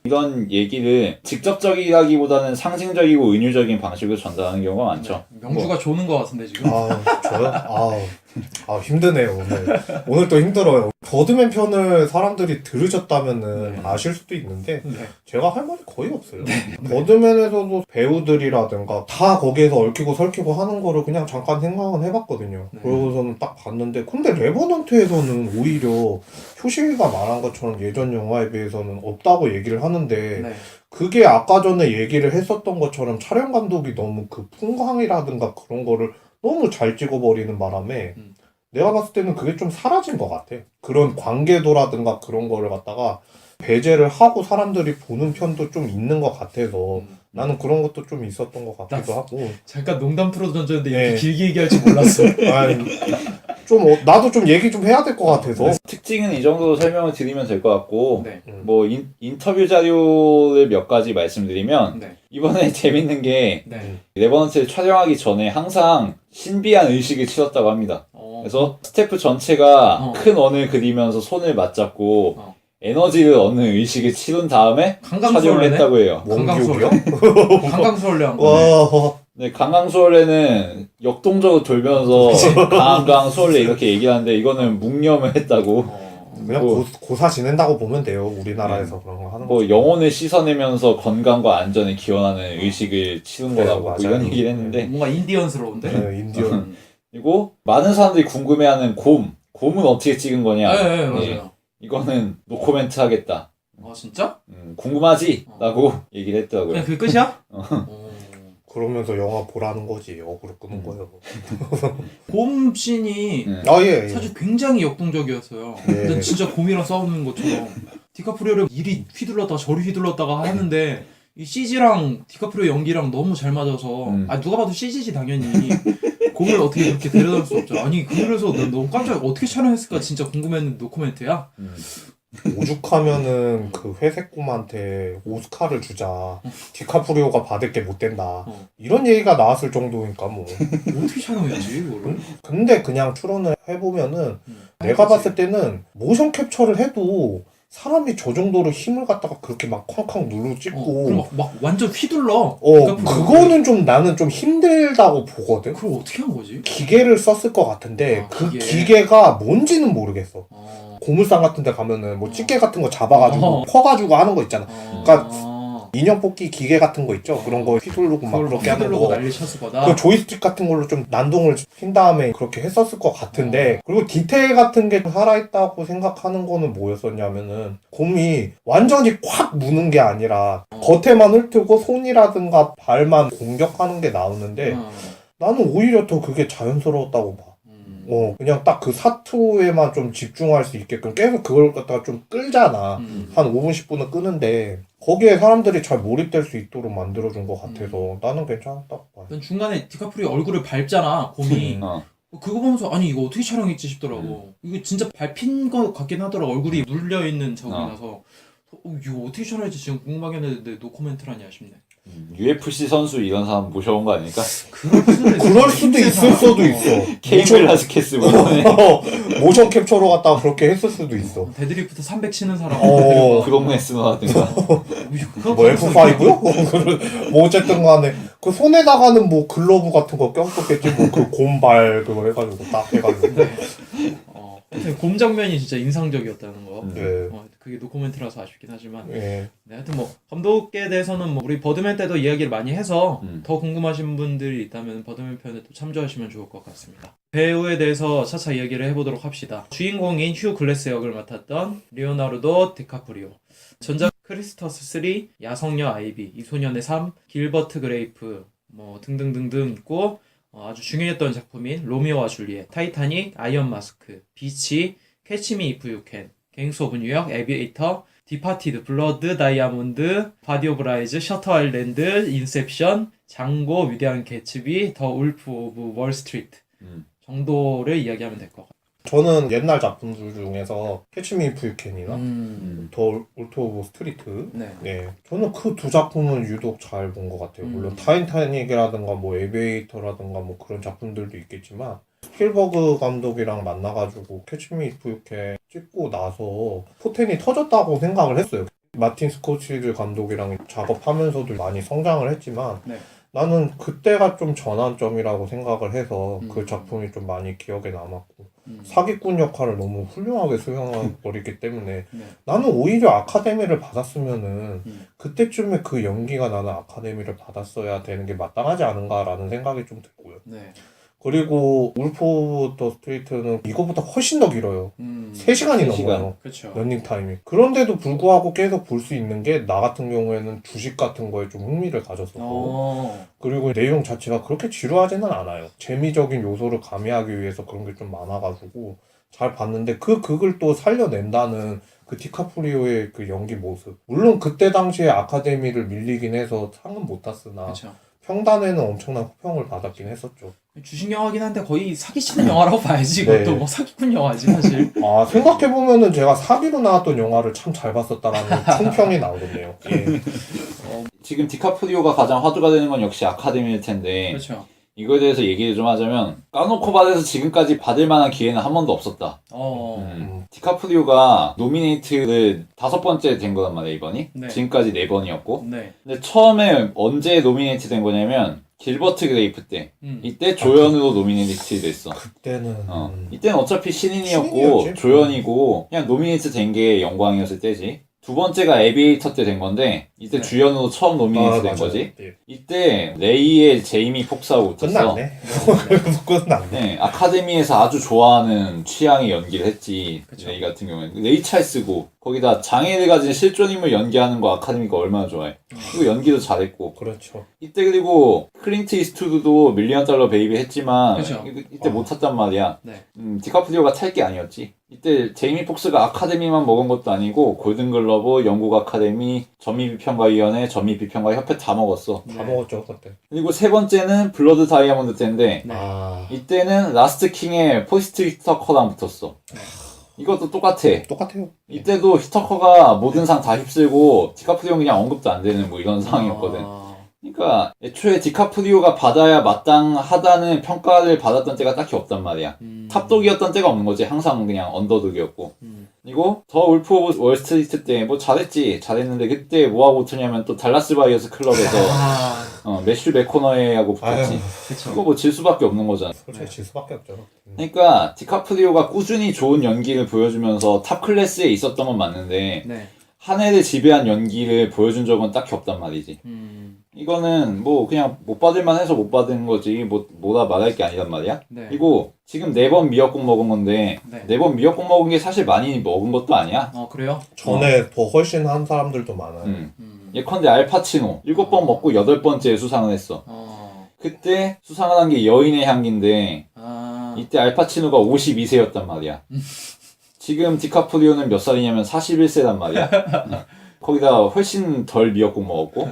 이런 얘기를 직접적이라기보다는 상징적이고 은유적인 방식으로 전달하는 경우가 많죠. 명주가 조는 것 같은데 지금. 저요? 힘드네요, 오늘 또 힘들어요. 버드맨 편을 사람들이 들으셨다면은 아실 수도 있는데, 제가 할 말이 거의 없어요. 버드맨에서도 배우들이라든가 다 거기에서 얽히고 설키고 하는 거를 그냥 잠깐 생각은 해봤거든요. 그러고서는 딱 봤는데, 근데 레버넌트에서는 오히려 효시가 말한 것처럼 예전 영화에 비해서는 없다고 얘기를 하는데, 그게 아까 전에 얘기를 했었던 것처럼 촬영 감독이 너무 그 풍광이라든가 그런 거를 너무 잘 찍어버리는 바람에 내가 봤을 때는 그게 좀 사라진 것 같아. 그런 관계도라든가 그런 거를 갖다가 배제를 하고 사람들이 보는 편도 좀 있는 것 같아서 나는 그런 것도 좀 있었던 것 같기도 하고. 잠깐 농담 프로 던졌는데 이렇게 길게 얘기할 줄 몰랐어. 나도 좀 얘기 좀 해야 될 것 같아서. 특징은 이 정도로 설명을 드리면 될 것 같고 네. 뭐 인터뷰 자료를 몇 가지 말씀드리면 네. 이번에 재밌는 게 네. 레버넌트를 촬영하기 전에 항상 신비한 의식을 치렀다고 합니다. 그래서 스태프 전체가 큰 원을 그리면서 손을 맞잡고 에너지를 얻는 의식을 치른 다음에 촬영을 했다고 해요. 원기옥이요? 강강수월래 한 거. 네, 강강수월래는 역동적으로 돌면서 강강수월래 이렇게 얘기하는데 이거는 묵념을 했다고. 그냥 고사 지낸다고 보면 돼요. 우리나라에서 그런 거 하는 거. 뭐 영혼을 씻어내면서 건강과 안전을 기원하는 의식을 치른 거라고 뭐 이런 얘기를 했는데 뭔가 인디언스러운데. 네, 인디언. 그리고 많은 사람들이 궁금해하는 곰은 어떻게 찍은 거냐. 네, 맞아요. 이거는 노코멘트 하겠다. 아 진짜? 궁금하지? 라고 얘기를 했더라고요. 그냥 그게 끝이야? 그러면서 영화 보라는 거지. 역으로 끄는 거예요. 곰 씬이 예. 사실 굉장히 역동적이었어요. 근데 진짜 곰이랑 싸우는 것처럼 디카프리오를 이리 휘둘렀다가 저리 휘둘렀다가 하는데 이 CG랑 디카프리오 연기랑 너무 잘 맞아서 누가 봐도 CG지 당연히 곰을 어떻게 그렇게 데려다 줄 수 없죠. 아니 그래서 난 너무 깜짝 어떻게 촬영했을까 진짜 궁금했는데 노코멘트야? 오죽하면은 그 회색곰한테 오스카를 주자. 디카프리오가 받을 게 못 된다. 이런 얘기가 나왔을 정도니까 뭐. 어떻게 촬영했지 이거를? 근데 그냥 출연을 해보면은 내가 봤을 때는 모션 캡처를 해도 사람이 저 정도로 힘을 갖다가 그렇게 막 쾅쾅 눌러 찍고 막 완전 휘둘러. 그거는 좀 나는 좀 힘들다고 보거든. 그걸 어떻게 한 거지? 기계를 썼을 것 같은데 그 기계. 기계가 뭔지는 모르겠어. 고물상 같은 데 가면은 뭐 찌개 같은 거 잡아가지고 퍼가지고 하는 거 있잖아. 그러니까 인형 뽑기 기계 같은 거 있죠. 그런 거 휘두르고 막 그렇게 하는 거. 난리 쳤을 거다. 그 조이스틱 같은 걸로 좀 난동을 핀 다음에 그렇게 했었을 것 같은데 그리고 디테일 같은 게 살아있다고 생각하는 거는 뭐였었냐면은 곰이 완전히 콱 무는 게 아니라 겉에만 훑고 손이라든가 발만 공격하는 게 나오는데 나는 오히려 더 그게 자연스러웠다고 봐. 그냥 딱 그 사투에만 좀 집중할 수 있게끔 계속 그걸 갖다가 좀 끌잖아. 한 5분, 10분은 끄는데 거기에 사람들이 잘 몰입될 수 있도록 만들어준 것 같아서 나는 괜찮았다고 봐요. 난 중간에 디카프리오 얼굴을 밟잖아, 곰이. 그거 보면서 아니 이거 어떻게 촬영했지 싶더라고. 이거 진짜 밟힌 것 같긴 하더라고. 얼굴이 눌려있는 적이라서 이거 어떻게 촬영했지 지금 궁금하긴 했는데 노코멘트라니 아쉽네. UFC 선수 이런 사람 모셔온 거 아닐까? 그럴 수도 있을 수도 있어. 케인 벨라스케스 뭐 모션 캡처로 갖다가 그렇게 했을 수도 있어. 데드리프트 300 치는 사람. 브록 레스너라든가. 뭐 F5요? 뭐 어쨌든 간에 그 손에다가는 뭐 글러브 같은 거 껴줬겠지. 뭐 그 곰발 그거 해가지고 딱 해가지고. 곰 장면이 진짜 인상적이었다는 거. 네. 그게 노코멘트라서 아쉽긴 하지만. 네. 네, 하여튼 뭐 감독에 대해서는 뭐 우리 버드맨 때도 이야기를 많이 해서 더 궁금하신 분들이 있다면 버드맨 편에 또 참조하시면 좋을 것 같습니다. 배우에 대해서 차차 이야기를 해보도록 합시다. 주인공인 휴 글래스 역을 맡았던 리오나르도 디카프리오, 전작 크리스토스 3, 야성녀 아이비, 이 소년의 삶, 길버트 그레이프 뭐 등등등등 있고, 아주 중요했던 작품인 로미오와 줄리엣, 타이타닉, 아이언 마스크, 비치, 캐치 미 이프 유 캔, 갱스 오브 뉴욕, 에비에이터, 디파티드, 블러드 다이아몬드, 바디 오브 라이즈, 셔터 아일랜드, 인셉션, 장고, 위대한 개츠비, 더 울프 오브 월스트리트 정도를 이야기하면 될 것 같아요. 저는 옛날 작품들 중에서 캐치 미 이프 유 캔이나 더 울프 오브 스트리트, 네, 저는 그 두 작품은 유독 잘 본 것 같아요. 물론 타이타닉이라든가 뭐 에비에이터라든가 뭐 그런 작품들도 있겠지만 스필버그 감독이랑 만나가지고 캐치 미 이프 유 캔 찍고 나서 포텐이 터졌다고 생각을 했어요. 마틴 스코시즈 감독이랑 작업하면서도 많이 성장을 했지만 나는 그때가 좀 전환점이라고 생각을 해서 그 작품이 좀 많이 기억에 남았고, 사기꾼 역할을 너무 훌륭하게 수행해버리기 때문에 나는 오히려 아카데미를 받았으면은 그때쯤에 그 연기가 나는 아카데미를 받았어야 되는 게 마땅하지 않은가라는 생각이 좀 들고요. 그리고 울프 오브 더 스트리트는 이거보다 훨씬 더 길어요. 3시간이 넘어요. 그렇죠. 러닝타임이. 그런데도 불구하고 계속 볼 수 있는 게 나 같은 경우에는 주식 같은 거에 좀 흥미를 가졌었고, 그리고 내용 자체가 그렇게 지루하지는 않아요. 재미적인 요소를 가미하기 위해서 그런 게 좀 많아가지고 잘 봤는데, 그 극을 또 살려낸다는 그 디카프리오의 그 연기 모습. 물론 그때 당시에 아카데미를 밀리긴 해서 상은 못 탔으나 평단에는 엄청난 호평을 받았긴 했었죠. 주식 영화긴 한데 거의 사기치는 영화라고 봐야지. 이것도 뭐 사기꾼 영화지 사실. 생각해보면은 제가 사기로 나왔던 영화를 참 잘 봤었다라는 총평이 나오겠네요. 예. 지금 디카프리오가 가장 화두가 되는 건 역시 아카데미일 텐데, 그렇죠. 이거에 대해서 얘기를 좀 하자면 까놓고 받아서 지금까지 받을 만한 기회는 한 번도 없었다. 디카프리오가 노미네이트를 5번째 된 거란 말이야, 이번이. 지금까지 4번이었고. 근데 처음에 언제 노미네이트 된 거냐면 길버트 그레이프 때. 이때 조연으로 노미네이트 됐어. 그때는 이때는 어차피 신인이었고 신인이었지. 조연이고 그냥 노미네이트 된 게 영광이었을 때지. 두 번째가 에비에이터 때 된 건데 이때 주연으로 처음 노미네이트 된 거지. 이때 레이의 제이미 폭스하고 붙었어. 끝났네. 끝났네. 아카데미에서 아주 좋아하는 취향의 연기를 했지. 레이 같은 경우에는 레이 찰스고 거기다 장애를 가진 실존 인물 연기하는 거 아카데미가 얼마나 좋아해. 그리고 연기도 잘했고. 그렇죠. 이때 그리고 클린트 이스트우드도 밀리언 달러 베이비 했지만 이때 못 탔단 말이야. 디카프리오가 탈 게 아니었지. 이때 제이미 폭스가 아카데미만 먹은 것도 아니고 골든글러브, 영국 아카데미, 전미비평가위원회, 전미비평가협회 다 먹었어. 다 먹었죠 그때. 그리고 세 번째는 블러드 다이아몬드 때인데 이때는 라스트 킹의 포스트 히터커랑 붙었어. 이것도 똑같아요. 이때도 히터커가 모든 상 다 휩쓸고 디카프리오는 그냥 언급도 안 되는 뭐 이런 상황이었거든. 그러니까 애초에 디카프리오가 받아야 마땅하다는 평가를 받았던 때가 딱히 없단 말이야. 탑독이었던 때가 없는 거지. 항상 그냥 언더독이었고. 그리고 더 울프 오브 월스트리트 때 뭐 잘했는데 그때 뭐하고 붙었냐면 또 달라스 바이어스 클럽에서 매슈 맥코너헤이하고 붙었지. 그거 뭐 질 수밖에 없는 거잖아. 솔직히 질 수밖에 없죠. 그러니까 디카프리오가 꾸준히 좋은 연기를 보여주면서 탑 클래스에 있었던 건 맞는데 한 해를 지배한 연기를 보여준 적은 딱히 없단 말이지. 이거는 뭐 그냥 못 받을만 해서 못 받은 거지 뭐라 말할 게 아니란 말이야. 그리고 지금 4번 미역국 먹은 건데 4번 미역국 먹은 게 사실 많이 먹은 것도 아니야. 그래요? 전에 더 훨씬 한 사람들도 많아요. 예컨대 알파치노 7번 먹고 8번째에 수상을 했어. 그때 수상을 한 게 여인의 향기인데 이때 알파치노가 52세였단 말이야. 지금 디카프리오는 몇 살이냐면 41세란 말이야. 거기다 훨씬 덜 미역국 먹었고.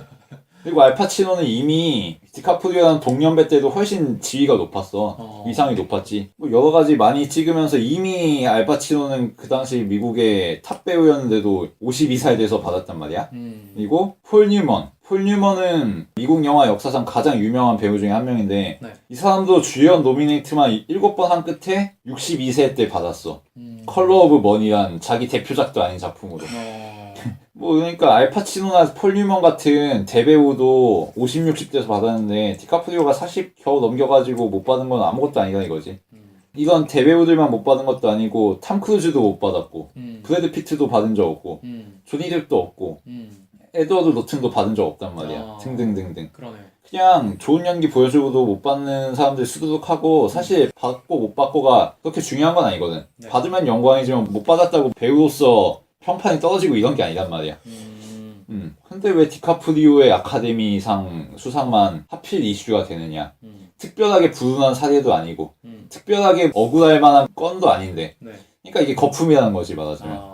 그리고 알파치노는 이미 디카프리오랑 동년배 때도 훨씬 지위가 높았어. 위상이 높았지. 뭐 여러 가지 많이 찍으면서 이미 알파치노는 그 당시 미국의 탑 배우였는데도 52살 돼서 받았단 말이야. 그리고 폴 뉴먼은 미국 영화 역사상 가장 유명한 배우 중에 한 명인데 네. 이 사람도 주연 노미네이트만 7번 한 끝에 62세 때 받았어. 컬러 오브 머니란 자기 대표작도 아닌 작품으로. 뭐 그러니까 알파치노나 폴 뉴먼 같은 대배우도 50, 60대에서 받았는데 디카프리오가 40 겨우 넘겨가지고 못 받은 건 아무것도 아니다 이거지. 이건 대배우들만 못 받은 것도 아니고 탐 크루즈도 못 받았고 브래드 피트도 받은 적 없고 조니 뎁도 없고 에드워드 노튼도 받은 적 없단 말이야. 등등등등. 그러네. 그냥 좋은 연기 보여주고도 못 받는 사람들 수두룩하고 사실 받고 못 받고가 그렇게 중요한 건 아니거든. 네. 받으면 영광이지만 못 받았다고 배우로서 평판이 떨어지고 이런 게 아니란 말이야. 근데 왜 디카프리오의 아카데미상 수상만 하필 이슈가 되느냐. 특별하게 불운한 사례도 아니고 특별하게 억울할 만한 건도 아닌데 네. 그러니까 이게 거품이라는 거지 말하자면.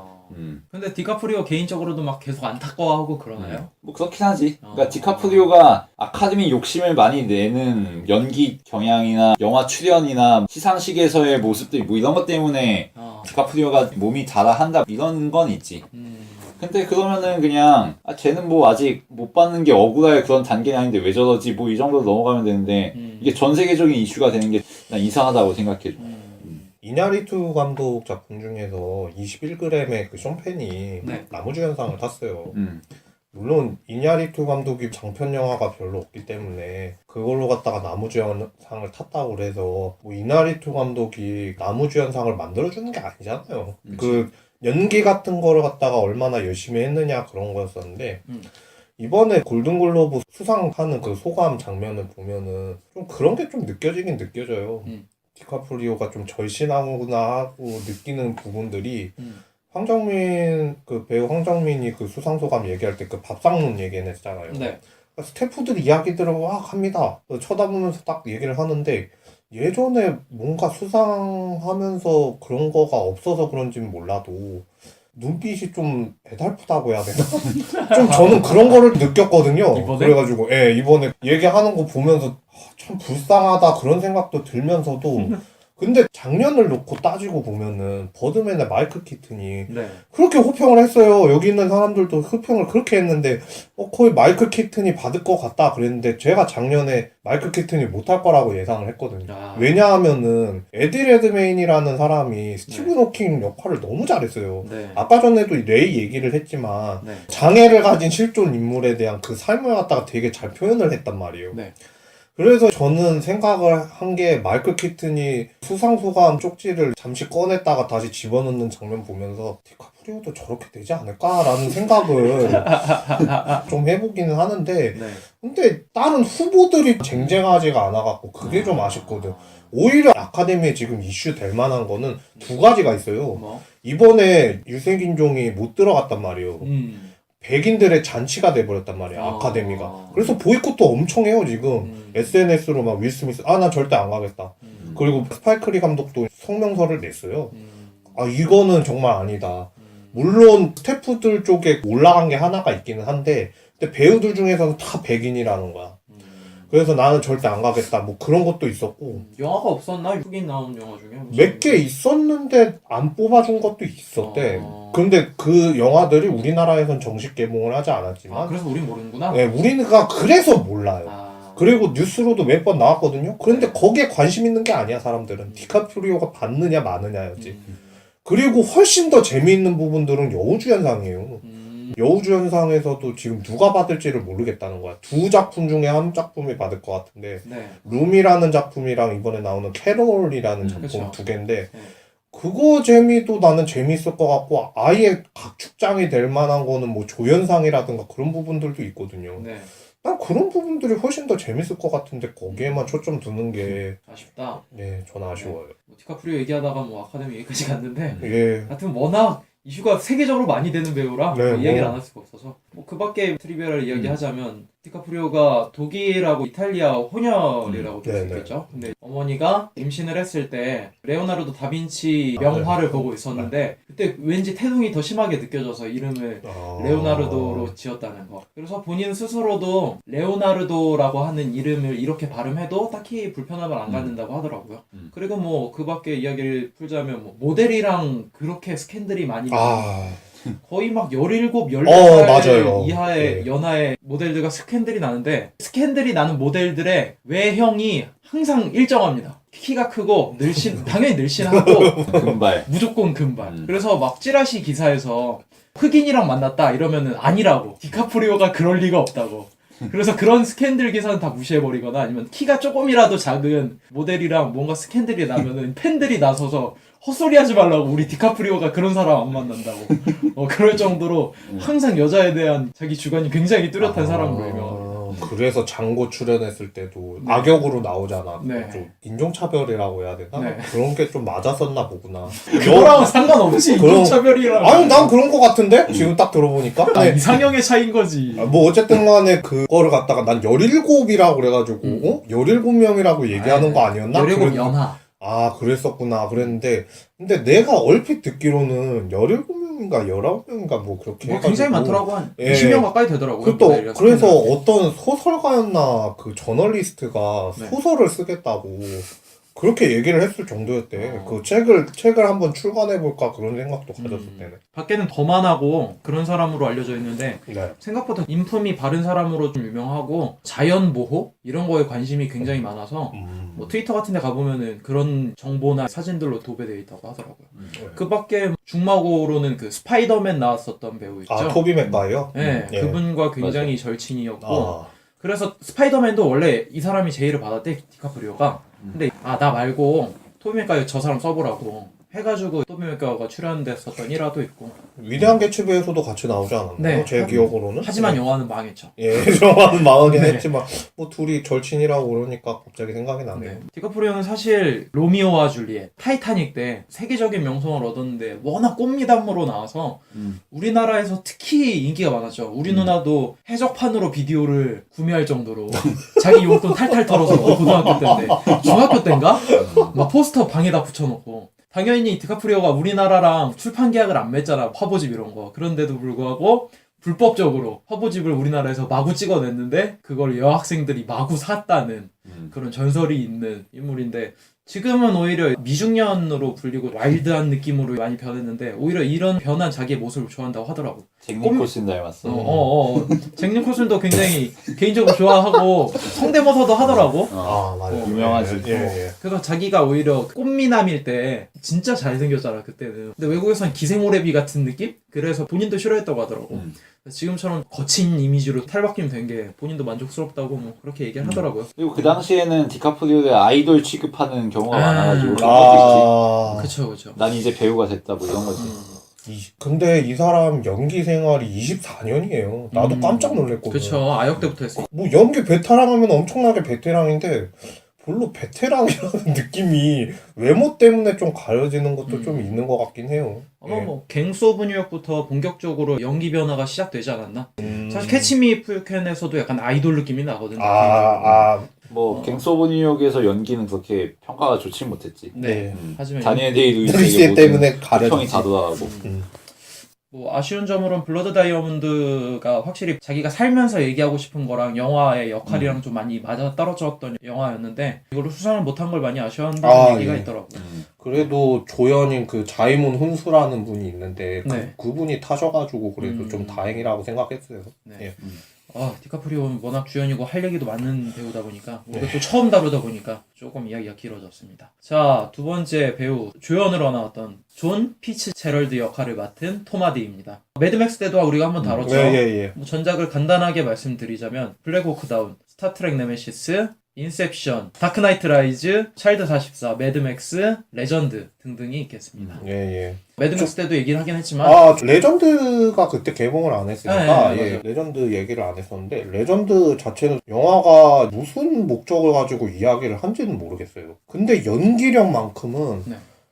근데 디카프리오 개인적으로도 막 계속 안타까워하고 그러나요? 뭐 그렇긴 하지. 그러니까 디카프리오가 아카데미 욕심을 많이 내는 연기 경향이나 영화 출연이나 시상식에서의 모습들 뭐 이런 것 때문에 디카프리오가 몸이 달아한다 이런 건 있지. 근데 그러면은 그냥 쟤는 뭐 아직 못 받는 게 억울할 그런 단계는 아닌데 왜 저러지 뭐 이 정도로 넘어가면 되는데 이게 전 세계적인 이슈가 되는 게 난 이상하다고 생각해줘. 이냐리투 감독 작품 중에서 21g의 그 숀펜이 네. 나무주연상을 탔어요. 물론 이냐리투 감독이 장편 영화가 별로 없기 때문에 그걸로 갖다가 나무주연상을 탔다고 그래서 뭐 이냐리투 감독이 나무주연상을 만들어주는 게 아니잖아요. 그 연기 같은 거를 갖다가 얼마나 열심히 했느냐 그런 거였었는데 이번에 골든글로브 수상하는 그 소감 장면을 보면은 좀 그런 게 좀 느껴지긴 느껴져요. 디카프리오가 좀 절신하구나 하고 느끼는 부분들이 황정민 그 배우 황정민이 그 수상소감 얘기할 때 그 밥상문 얘기했잖아요. 네. 스태프들이 이야기들을 막 합니다. 쳐다보면서 딱 얘기를 하는데 예전에 뭔가 수상하면서 그런 거가 없어서 그런지는 몰라도 눈빛이 좀 애달프다고 해야 되나? 좀 저는 그런 거를 느꼈거든요. 이번에? 그래가지고 예, 이번에 얘기하는 거 보면서 참 불쌍하다 그런 생각도 들면서도 근데 작년을 놓고 따지고 보면은 버드맨의 마이클 키튼이 네. 그렇게 호평을 했어요. 여기 있는 사람들도 호평을 그렇게 했는데 거의 마이클 키튼이 받을 것 같다 그랬는데 제가 작년에 마이클 키튼이 못할 거라고 예상을 했거든요. 왜냐하면은 에디 레드메인이라는 사람이 스티븐 호킹 역할을 너무 잘했어요. 네. 아까 전에도 레이 얘기를 했지만 네. 장애를 가진 실존 인물에 대한 그 삶을 갖다가 되게 잘 표현을 했단 말이에요. 네. 그래서 저는 생각을 한 게 마이클 키튼이 수상소감 쪽지를 잠시 꺼냈다가 다시 집어넣는 장면 보면서 디카프리오도 저렇게 되지 않을까라는 생각을 좀 해보기는 하는데 네. 근데 다른 후보들이 쟁쟁하지가 않아갖고 그게 좀 아쉽거든. 오히려 아카데미에 지금 이슈 될 만한 거는 두 가지가 있어요. 뭐? 이번에 유색인종이 못 들어갔단 말이에요. 백인들의 잔치가 돼버렸단 말이야 아카데미가. 그래서 보이콧도 엄청 해요 지금. SNS로 막 윌 스미스 나 절대 안 가겠다. 그리고 스파이크리 감독도 성명서를 냈어요. 이거는 정말 아니다. 물론 스태프들 쪽에 올라간 게 하나가 있기는 한데 근데 배우들 중에서는 다 백인이라는 거야. 그래서 나는 절대 안 가겠다 뭐 그런 것도 있었고 영화가 없었나? 흑인 나온 영화 중에? 몇 개 있었는데 안 뽑아준 것도 있었대. 근데 그 영화들이 우리나라에선 정식 개봉을 하지 않았지만 그래서 우린 모르는구나? 네, 우리가 그래서 몰라요. 그리고 뉴스로도 몇 번 나왔거든요. 그런데 거기에 관심 있는 게 아니야 사람들은. 디카프리오가 받느냐 마느냐였지. 그리고 훨씬 더 재미있는 부분들은 여우주연상이에요. 여우주연상에서도 지금 누가 받을지를 모르겠다는 거야. 두 작품 중에 한 작품이 받을 것 같은데 네. 룸이라는 작품이랑 이번에 나오는 캐롤이라는 작품 그쵸. 두 개인데 그거 재미도 나는 재미있을 것 같고 아예 각축장이 될 만한 거는 뭐 조연상이라든가 그런 부분들도 있거든요. 네. 난 그런 부분들이 훨씬 더 재밌을 것 같은데 거기에만 초점 두는 게 아쉽다. 네, 전 아쉬워요. 뭐 디카프리오 얘기하다가 뭐 아카데미 얘기까지 갔는데 예. 하여튼 워낙 이슈가 세계적으로 많이 되는 배우라 네, 뭐 이야기를 뭐. 안 할 수가 없어서 뭐 그 밖에 트리비아를 이야기하자면 디카프리오가 독일하고 이탈리아 혼혈이라고 볼 수 네네. 있겠죠. 근데 어머니가 임신을 했을 때 레오나르도 다빈치 명화를 보고 있었는데 그때 왠지 태동이 더 심하게 느껴져서 이름을 레오나르도로 지었다는 거. 그래서 본인 스스로도 레오나르도라고 하는 이름을 이렇게 발음해도 딱히 불편함을 안 갖는다고 하더라고요. 그리고 뭐 그 밖에 이야기를 풀자면 뭐 모델이랑 그렇게 스캔들이 많이 거의 막 17, 14살 맞아요. 이하의 네. 연하의 모델들과 스캔들이 나는데 스캔들이 나는 모델들의 외형이 항상 일정합니다. 키가 크고 당연히 늘씬하고 금발. 무조건 금발. 그래서 막 찌라시 기사에서 흑인이랑 만났다 이러면은 아니라고. 디카프리오가 그럴 리가 없다고. 그래서 그런 스캔들 기사는 다 무시해버리거나 아니면 키가 조금이라도 작은 모델이랑 뭔가 스캔들이 나면은 팬들이 나서서 헛소리 하지 말라고 우리 디카프리오가 그런 사람 안 만난다고 그럴 정도로 항상 여자에 대한 자기 주관이 굉장히 뚜렷한 사람으로 유명합니다. 그래서 장고 출연했을 때도 악역으로 나오잖아. 네. 좀 인종차별이라고 해야 되나? 네. 그런 게 좀 맞았었나 보구나. 그거랑은 상관없지. 인종차별이랑. 아니 난 그런 거 같은데? 지금 딱 들어보니까. 이상형의 차이인 거지. 뭐 어쨌든 간에 그거를 갖다가 난 17이라고 그래가지고 17명이라고 얘기하는 거 아니었나? 17 연하. 아 그랬었구나 그랬는데 근데 내가 얼핏 듣기로는 17명인가 19명인가 뭐 그렇게 뭐 해가지고 굉장히 많더라고. 한 예. 20명 가까이 되더라고요. 또 그래서 어떤 소설가였나 그 저널리스트가 네. 소설을 쓰겠다고 그렇게 얘기를 했을 정도였대. 그 책을 한번 출간해볼까 그런 생각도 가졌을 때네. 밖에는 더만하고 그런 사람으로 알려져 있는데 네. 생각보다 인품이 바른 사람으로 좀 유명하고 자연 보호 이런 거에 관심이 굉장히 많아서 뭐 트위터 같은 데 가보면은 그런 정보나 사진들로 도배되어 있다고 하더라고요. 그 밖에 중마고로는 그 스파이더맨 나왔었던 배우 있죠. 아 토비 맥과이요? 네, 예. 그분과 굉장히 절친이었고 아. 그래서 스파이더맨도 원래 이 사람이 제의를 받았대, 디카프리오가. 근데 나 말고 토비 맥과이 저 사람 써보라고 해가지고 토비 맥과이가 출연됐었던 일화도 있고. 위대한 개츠비에서도 같이 나오지 않았나요? 네. 제 기억으로는. 하지만 영화는 망했죠. 예, 영화는 망하긴 네. 했지만 뭐 둘이 절친이라고 그러니까 갑자기 생각이 나네요. 네. 디카프리오는 사실 로미오와 줄리엣, 타이타닉 때 세계적인 명성을 얻었는데 워낙 꽃미담으로 나와서 우리나라에서 특히 인기가 많았죠. 우리 누나도 해적판으로 비디오를 구매할 정도로 자기 용돈 탈탈 털어서 고등학교 때인데 중학교 때인가? 막 포스터 방에다 붙여놓고 당연히 디카프리오가 우리나라랑 출판 계약을 안 맺잖아. 화보집 이런 거. 그런데도 불구하고 불법적으로 화보집을 우리나라에서 마구 찍어냈는데 그걸 여학생들이 마구 샀다는 그런 전설이 있는 인물인데 지금은 오히려 미중년으로 불리고 와일드한 느낌으로 많이 변했는데 오히려 이런 변한 자기의 모습을 좋아한다고 하더라고. 잭 니콜슨 닮았어. 잭 니콜슨도 굉장히 개인적으로 좋아하고 성대모사도 하더라고. 아 맞아요. 유명하지. 예. 그래서 자기가 오히려 꽃미남일 때 진짜 잘생겼잖아 그때는. 근데 외국에서는 기생오래비 같은 느낌? 그래서 본인도 싫어했다고 하더라고. 지금처럼 거친 이미지로 탈바꿈 된 게 본인도 만족스럽다고 뭐 그렇게 얘기를 하더라고요. 그리고 그 당시에는 디카프리오를 아이돌 취급하는 경우가 많아가지고 그런 것도 아, 그쵸. 있지. 난 이제 배우가 됐다 뭐 이런 거지. 근데 이 사람 연기 생활이 24년이에요. 나도 깜짝 놀랐거든. 그쵸. 아역 때부터 했어. 뭐 연기 베테랑 하면 엄청나게 베테랑인데 별로 베테랑이라는 느낌이 외모 때문에 좀 가려지는 것도 좀 있는 것 같긴 해요. 아마 뭐 갱스 오브 뉴욕부터 본격적으로 연기 변화가 시작되지 않았나? 사실 캐치미 이프 유 캔에서도 약간 아이돌 느낌이 나거든요. 뭐 갱스 오브 뉴욕에서 연기는 그렇게 평가가 좋지 못했지. 네. 하지만 다니엘 데이 루이스 루이스에게 때문에 모든 가려졌지. 평이 다 돌아가고. 뭐 아쉬운 점으로는 블러드 다이아몬드가 확실히 자기가 살면서 얘기하고 싶은 거랑 영화의 역할이랑 좀 많이 맞아 떨어졌던 영화였는데 이걸로 수상을 못한 걸 많이 아쉬워한다는 얘기가 있더라고요. 그래도 조연인 그 자이문 훈수라는 분이 있는데 네. 그분이 타셔가지고 그래도 좀 다행이라고 생각했어요. 네. 예. 디카프리오는 워낙 주연이고 할 얘기도 많은 배우다 보니까 우리가 또 처음 다루다 보니까 조금 이야기가 길어졌습니다. 자, 두 번째 배우 조연으로 나왔던 존 피츠제럴드 역할을 맡은 톰 하디입니다. 매드맥스 때도 우리가 한번 다뤘죠. 뭐 전작을 간단하게 말씀드리자면 블랙호크 다운, 스타트랙 네메시스, 인셉션, 다크나이트 라이즈, 차일드 44, 매드맥스, 레전드 등등이 있겠습니다. 매드맥스 때도 얘기를 하긴 했지만 레전드가 그때 개봉을 안 했으니까 레전드 얘기를 안 했었는데 레전드 자체는 영화가 무슨 목적을 가지고 이야기를 한지는 모르겠어요. 근데 연기력만큼은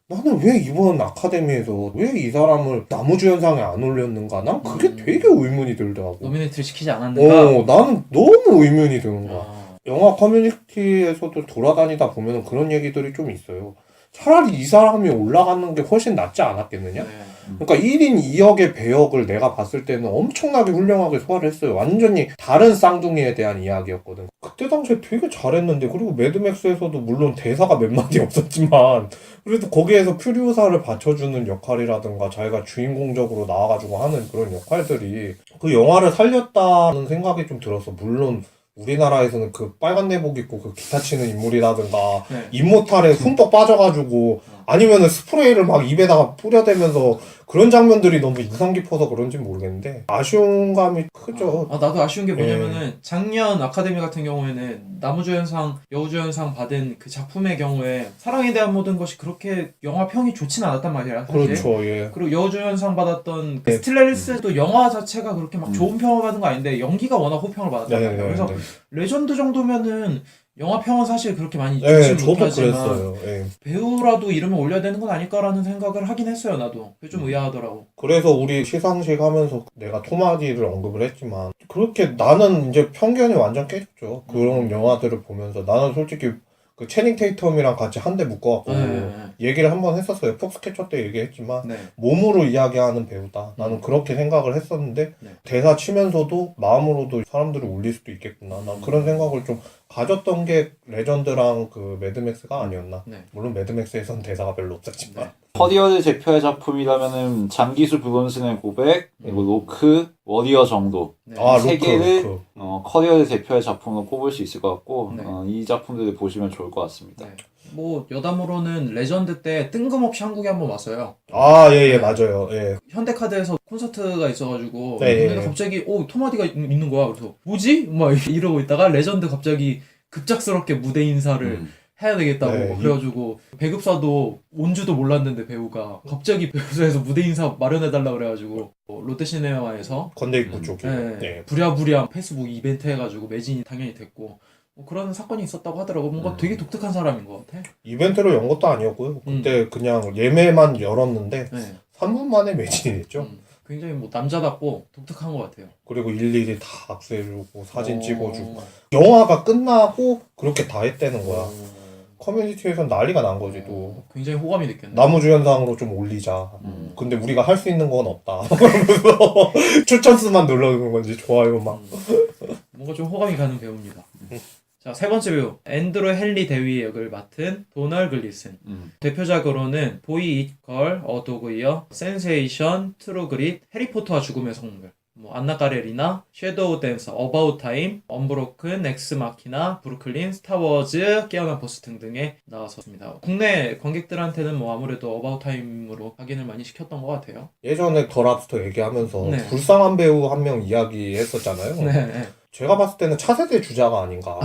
나는 왜 이번 아카데미에서 왜 이 사람을 나무주연상에 안 올렸는가? 난 그게 되게 의문이 들더라고. 노미네이트를 시키지 않았는가? 나는 너무 의문이 드는 거야. 아, 영화 커뮤니티에서도 돌아다니다 보면 그런 얘기들이 좀 있어요. 차라리 이 사람이 올라가는 게 훨씬 낫지 않았겠느냐? 네. 그러니까 1인 2역의 배역을 내가 봤을 때는 엄청나게 훌륭하게 소화를 했어요. 완전히 다른 쌍둥이에 대한 이야기였거든. 그때 당시에 되게 잘했는데, 그리고 매드맥스에서도 물론 대사가 몇 마디 없었지만 그래도 거기에서 퓨리오사를 받쳐주는 역할이라든가 자기가 주인공적으로 나와가지고 하는 그런 역할들이 그 영화를 살렸다는 생각이 좀 들었어. 물론 우리나라에서는 그 빨간 내복 입고 그 기타 치는 인물이라든가 네. 입모탈에 흠뻑 빠져가지고 아니면은 스프레이를 막 입에다가 뿌려대면서 그런 장면들이 너무 인상 깊어서 그런지 모르겠는데 아쉬운 감이 크죠. 나도 아쉬운 게 뭐냐면은 작년 아카데미 같은 경우에는 나무주연상, 여우주연상 받은 그 작품의 경우에 사랑에 대한 모든 것이 그렇게 영화 평이 좋진 않았단 말이야. 사실. 그렇죠, 예. 그리고 여우주연상 받았던 그 스틸레리스도 영화 자체가 그렇게 막 좋은 평을 받은 거 아닌데 연기가 워낙 호평을 받았단 말이야. 그래서 레전드 정도면은 영화 평은 사실 그렇게 많이 좋지 저도 못하지만 그랬어요. 예. 배우라도 이름을 올려야 되는 건 아닐까라는 생각을 하긴 했어요. 나도 그게 좀 의아하더라고. 그래서 우리 시상식 하면서 내가 토마디를 언급을 했지만 그렇게 나는 이제 편견이 완전 깨졌죠. 그런 영화들을 보면서 나는 솔직히 그 채닝 테이텀이랑 같이 한데 묶어갖고 얘기를 한번 했었어요. 폭스캐쳐 때 얘기했지만 네. 몸으로 이야기하는 배우다. 나는 그렇게 생각을 했었는데 네. 대사 치면서도 마음으로도 사람들을 울릴 수도 있겠구나. 난 그런 생각을 좀 가졌던 게 레전드랑 그 매드맥스가 아니었나. 네. 물론 매드맥스에서는 대사가 별로 없었지만. 네. 커리어의 대표의 작품이라면은 장기수 브론슨의 고백, 그리고 로크, 워리어 정도 네. 세 개를 로크. 커리어의 대표의 작품으로 꼽을 수 있을 것 같고 네. 이 작품들을 보시면 좋을 것 같습니다. 네. 뭐 여담으로는 레전드 때 뜬금없이 한국에 한번 왔어요. 예, 맞아요. 예. 현대카드에서 콘서트가 있어가지고 네, 근데 예. 갑자기 토마디가 있는 거야. 그래서 뭐지? 막 이러고 있다가 레전드 갑자기 급작스럽게 무대 인사를 해야 되겠다고 네, 그래가지고 배급사도 온 줄도 몰랐는데 배우가 갑자기 배급사에서 무대 인사 마련해달라 그래가지고 롯데시네마에서 건대 입구 쪽에. 예. 부랴부랴 페이스북 이벤트 해가지고 매진이 당연히 됐고 뭐 그런 사건이 있었다고 하더라고. 뭔가 되게 독특한 사람인 것 같아. 이벤트로 연 것도 아니었고요. 그때 그냥 예매만 열었는데 네. 3분 만에 매진이 됐죠. 굉장히 뭐 남자답고 독특한 것 같아요. 그리고 일일이 다 악수해주고 사진 오. 찍어주고 영화가 끝나고 그렇게 다 했다는 거야. 커뮤니티에선 난리가 난 거지 또. 굉장히 호감이 느꼈네. 나무주연상으로 좀 올리자. 근데 우리가 할 수 있는 건 없다. 그러면서 추천 수만 눌러주는 건지 좋아요 막. 뭔가 좀 호감이 가는 배우입니다. 자, 세 번째 배우 앤드루 헨리 대위 역을 맡은 도널 글리슨. 대표작으로는 보이 잇 걸, 어도그 이어, 센세이션, 트루 그릿, 해리포터와 죽음의 성물, 뭐 안나 까레리나, 섀도우 댄서, 어바웃 타임, 언브로큰, 엑스 마키나, 브루클린, 스타워즈, 깨어난 보스 등등에 나왔었습니다. 국내 관객들한테는 뭐 아무래도 어바웃 타임으로 확인을 많이 시켰던 것 같아요. 예전에 더 랍스터 얘기하면서 네. 불쌍한 배우 한 명 이야기했었잖아요. 네. 제가 봤을 때는 차세대 주자가 아닌가.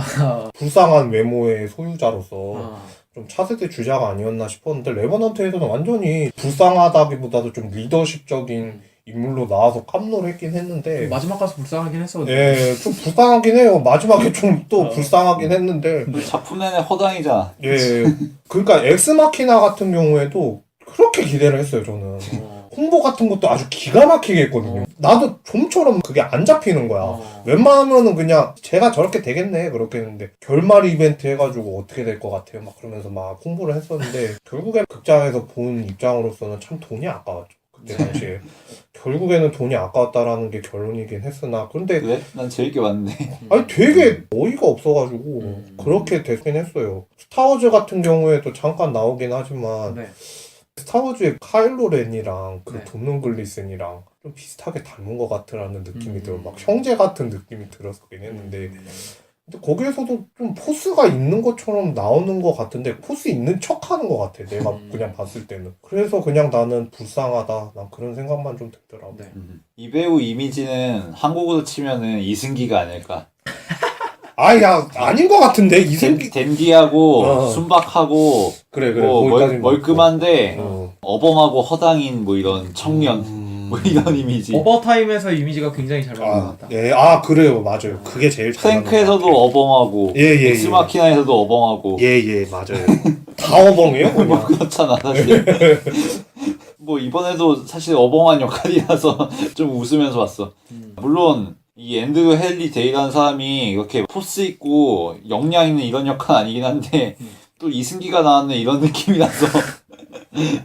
불쌍한 외모의 소유자로서 좀 차세대 주자가 아니었나 싶었는데 레버넌트에서는 완전히 불쌍하다기보다도 좀 리더십적인 인물로 나와서 깜놀했긴 했는데 마지막 가서 불쌍하긴 했어. 예, 좀 불쌍하긴 해요. 마지막에 좀 또 불쌍하긴 했는데 작품 내내 허당이잖아. 예, 그러니까 엑스마키나 같은 경우에도 그렇게 기대를 했어요. 저는 홍보 같은 것도 아주 기가 막히게 했거든요. 나도 좀처럼 그게 안 잡히는 거야. 웬만하면은 그냥 제가 저렇게 되겠네 그렇게 했는데 결말 이벤트 해가지고 어떻게 될 것 같아요 막 그러면서 막 홍보를 했었는데 결국에 극장에서 본 입장으로서는 참 돈이 아까웠죠. 그때 당시에 결국에는 돈이 아까웠다라는 게 결론이긴 했으나 근데 그래? 난 재밌게 봤는데. 아니 되게 어이가 없어가지고 그렇게 됐긴 했어요. 스타워즈 같은 경우에도 잠깐 나오긴 하지만 네. 스타워즈의 카일로 렌이랑 그 네. 도는 글리슨이랑 좀 비슷하게 닮은 것 같으라는 느낌이 들어. 막 형제 같은 느낌이 들었긴 했는데 근데 거기에서도 좀 포스가 있는 것처럼 나오는 것 같은데 포스 있는 척하는 것 같아. 내가 그냥 봤을 때는. 그래서 그냥 나는 불쌍하다. 난 그런 생각만 좀 들더라고. 네. 이 배우 이미지는 한국으로 치면은 이승기가 아닐까. 야 아닌 것 같은데 이승기. 댄디하고 순박하고 그래 뭐 거기까지는 멀끔한데 맞고. 어벙하고 허당인 뭐 이런 청년 뭐 이런 이미지. 오버타임에서 이미지가 굉장히 잘 맞는 것 같다. 그래요 맞아요. 그게 제일 잘 맞는 것 프랭크에서도 같아요. 어벙하고 예. 엑스마키나에서도 어벙하고 예, 맞아요. 다 어벙이에요? 뭐 그냥. 그렇잖아 사실. 뭐 이번에도 사실 어벙한 역할이라서 좀 웃으면서 봤어. 물론 이 앤드류 헨리 데이라는 사람이 이렇게 포스 있고 역량 있는 이런 역할 아니긴 한데 또 이승기가 나왔네 이런 느낌이라서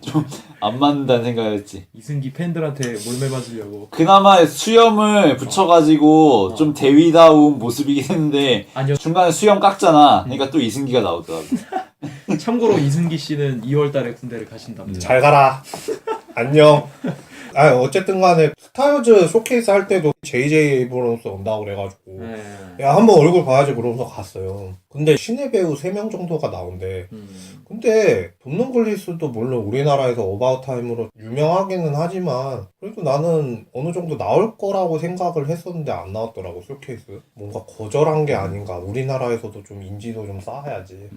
좀 안 맞는다는 생각을 했지. 이승기 팬들한테 몰매 맞으려고. 그나마 수염을 붙여가지고 좀 대위다운 모습이긴 했는데 아니요. 중간에 수염 깎잖아. 그러니까 또 이승기가 나오더라고. 참고로 이승기 씨는 2월달에 군대를 가신답니다. 잘 가라. 안녕. 아 어쨌든 간에 스타워즈 쇼케이스 할 때도 JJ 에이브런스 온다고 그래가지고 네. 야 한번 얼굴 봐야지 그러면서 갔어요. 근데 신예 배우 3명 정도가 나온대. 근데 돈는 글리스도 물론 우리나라에서 어바웃 타임으로 유명하기는 하지만 그래도 나는 어느 정도 나올 거라고 생각을 했었는데 안 나왔더라고 쇼케이스. 뭔가 거절한 게 아닌가. 우리나라에서도 좀 인지도 좀 쌓아야지.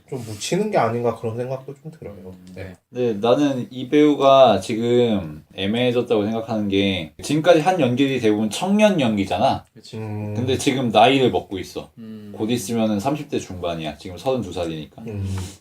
좀 묻히는 게 아닌가 그런 생각도 좀 들어요. 네. 네, 나는 이 배우가 지금 애매해졌다고 생각하는 게 지금까지 한 연기들이 대부분 청년 연기잖아. 그치. 근데 지금 나이를 먹고 있어. 음. 곧 있으면은 30대 중반이야. 지금 32살이니까.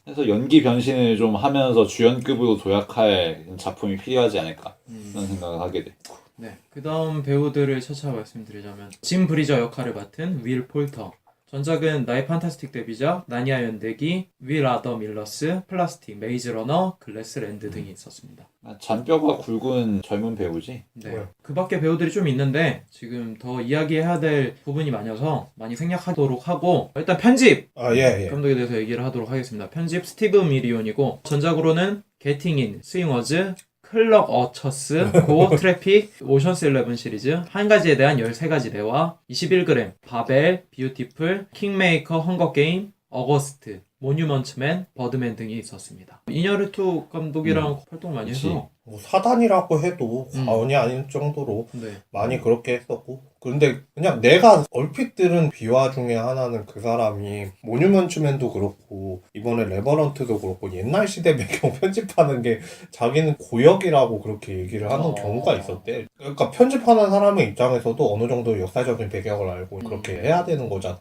그래서 연기 변신을 좀 하면서 주연급으로 도약할 작품이 필요하지 않을까 그런 생각을 하게 돼. 네. 그 다음 배우들을 차차 말씀드리자면 짐 브리저 역할을 맡은 윌 폴터. 전작은 나의 판타스틱 데뷔작, 나니아 연대기, 윌 아더 밀러스, 플라스틱, 메이즈 러너, 글래스랜드 등이 있었습니다. 잔뼈가 굵은 젊은 배우지. 네. 그 밖에 배우들이 좀 있는데 지금 더 이야기해야 될 부분이 많아서 많이 생략하도록 하고 일단 편집! 아, 예. 감독에 대해서 얘기를 하도록 하겠습니다. 편집 스티브 미리온이고 전작으로는 게팅인, 스윙어즈, 클럭 어처스, 고, 트래픽, 오션스 11 시리즈, 한 가지에 대한 13가지 대화, 21g, 바벨, 뷰티풀, 킹메이커, 헝거게임, 어거스트, 모뉴먼트맨, 버드맨 등이 있었습니다. 이녀르투 감독이랑 활동 많이 그치. 해서 뭐 사단이라고 해도 과언이 아닌 정도로 네. 많이 그렇게 했었고 그런데 그냥 내가 얼핏 들은 비화 중에 하나는 그 사람이 모뉴먼트맨도 그렇고 이번에 레버넌트도 그렇고 옛날 시대 배경 편집하는 게 자기는 고역이라고 그렇게 얘기를 하는 경우가 있었대. 그러니까 편집하는 사람의 입장에서도 어느 정도 역사적인 배경을 알고 그렇게 해야 되는 거잖아.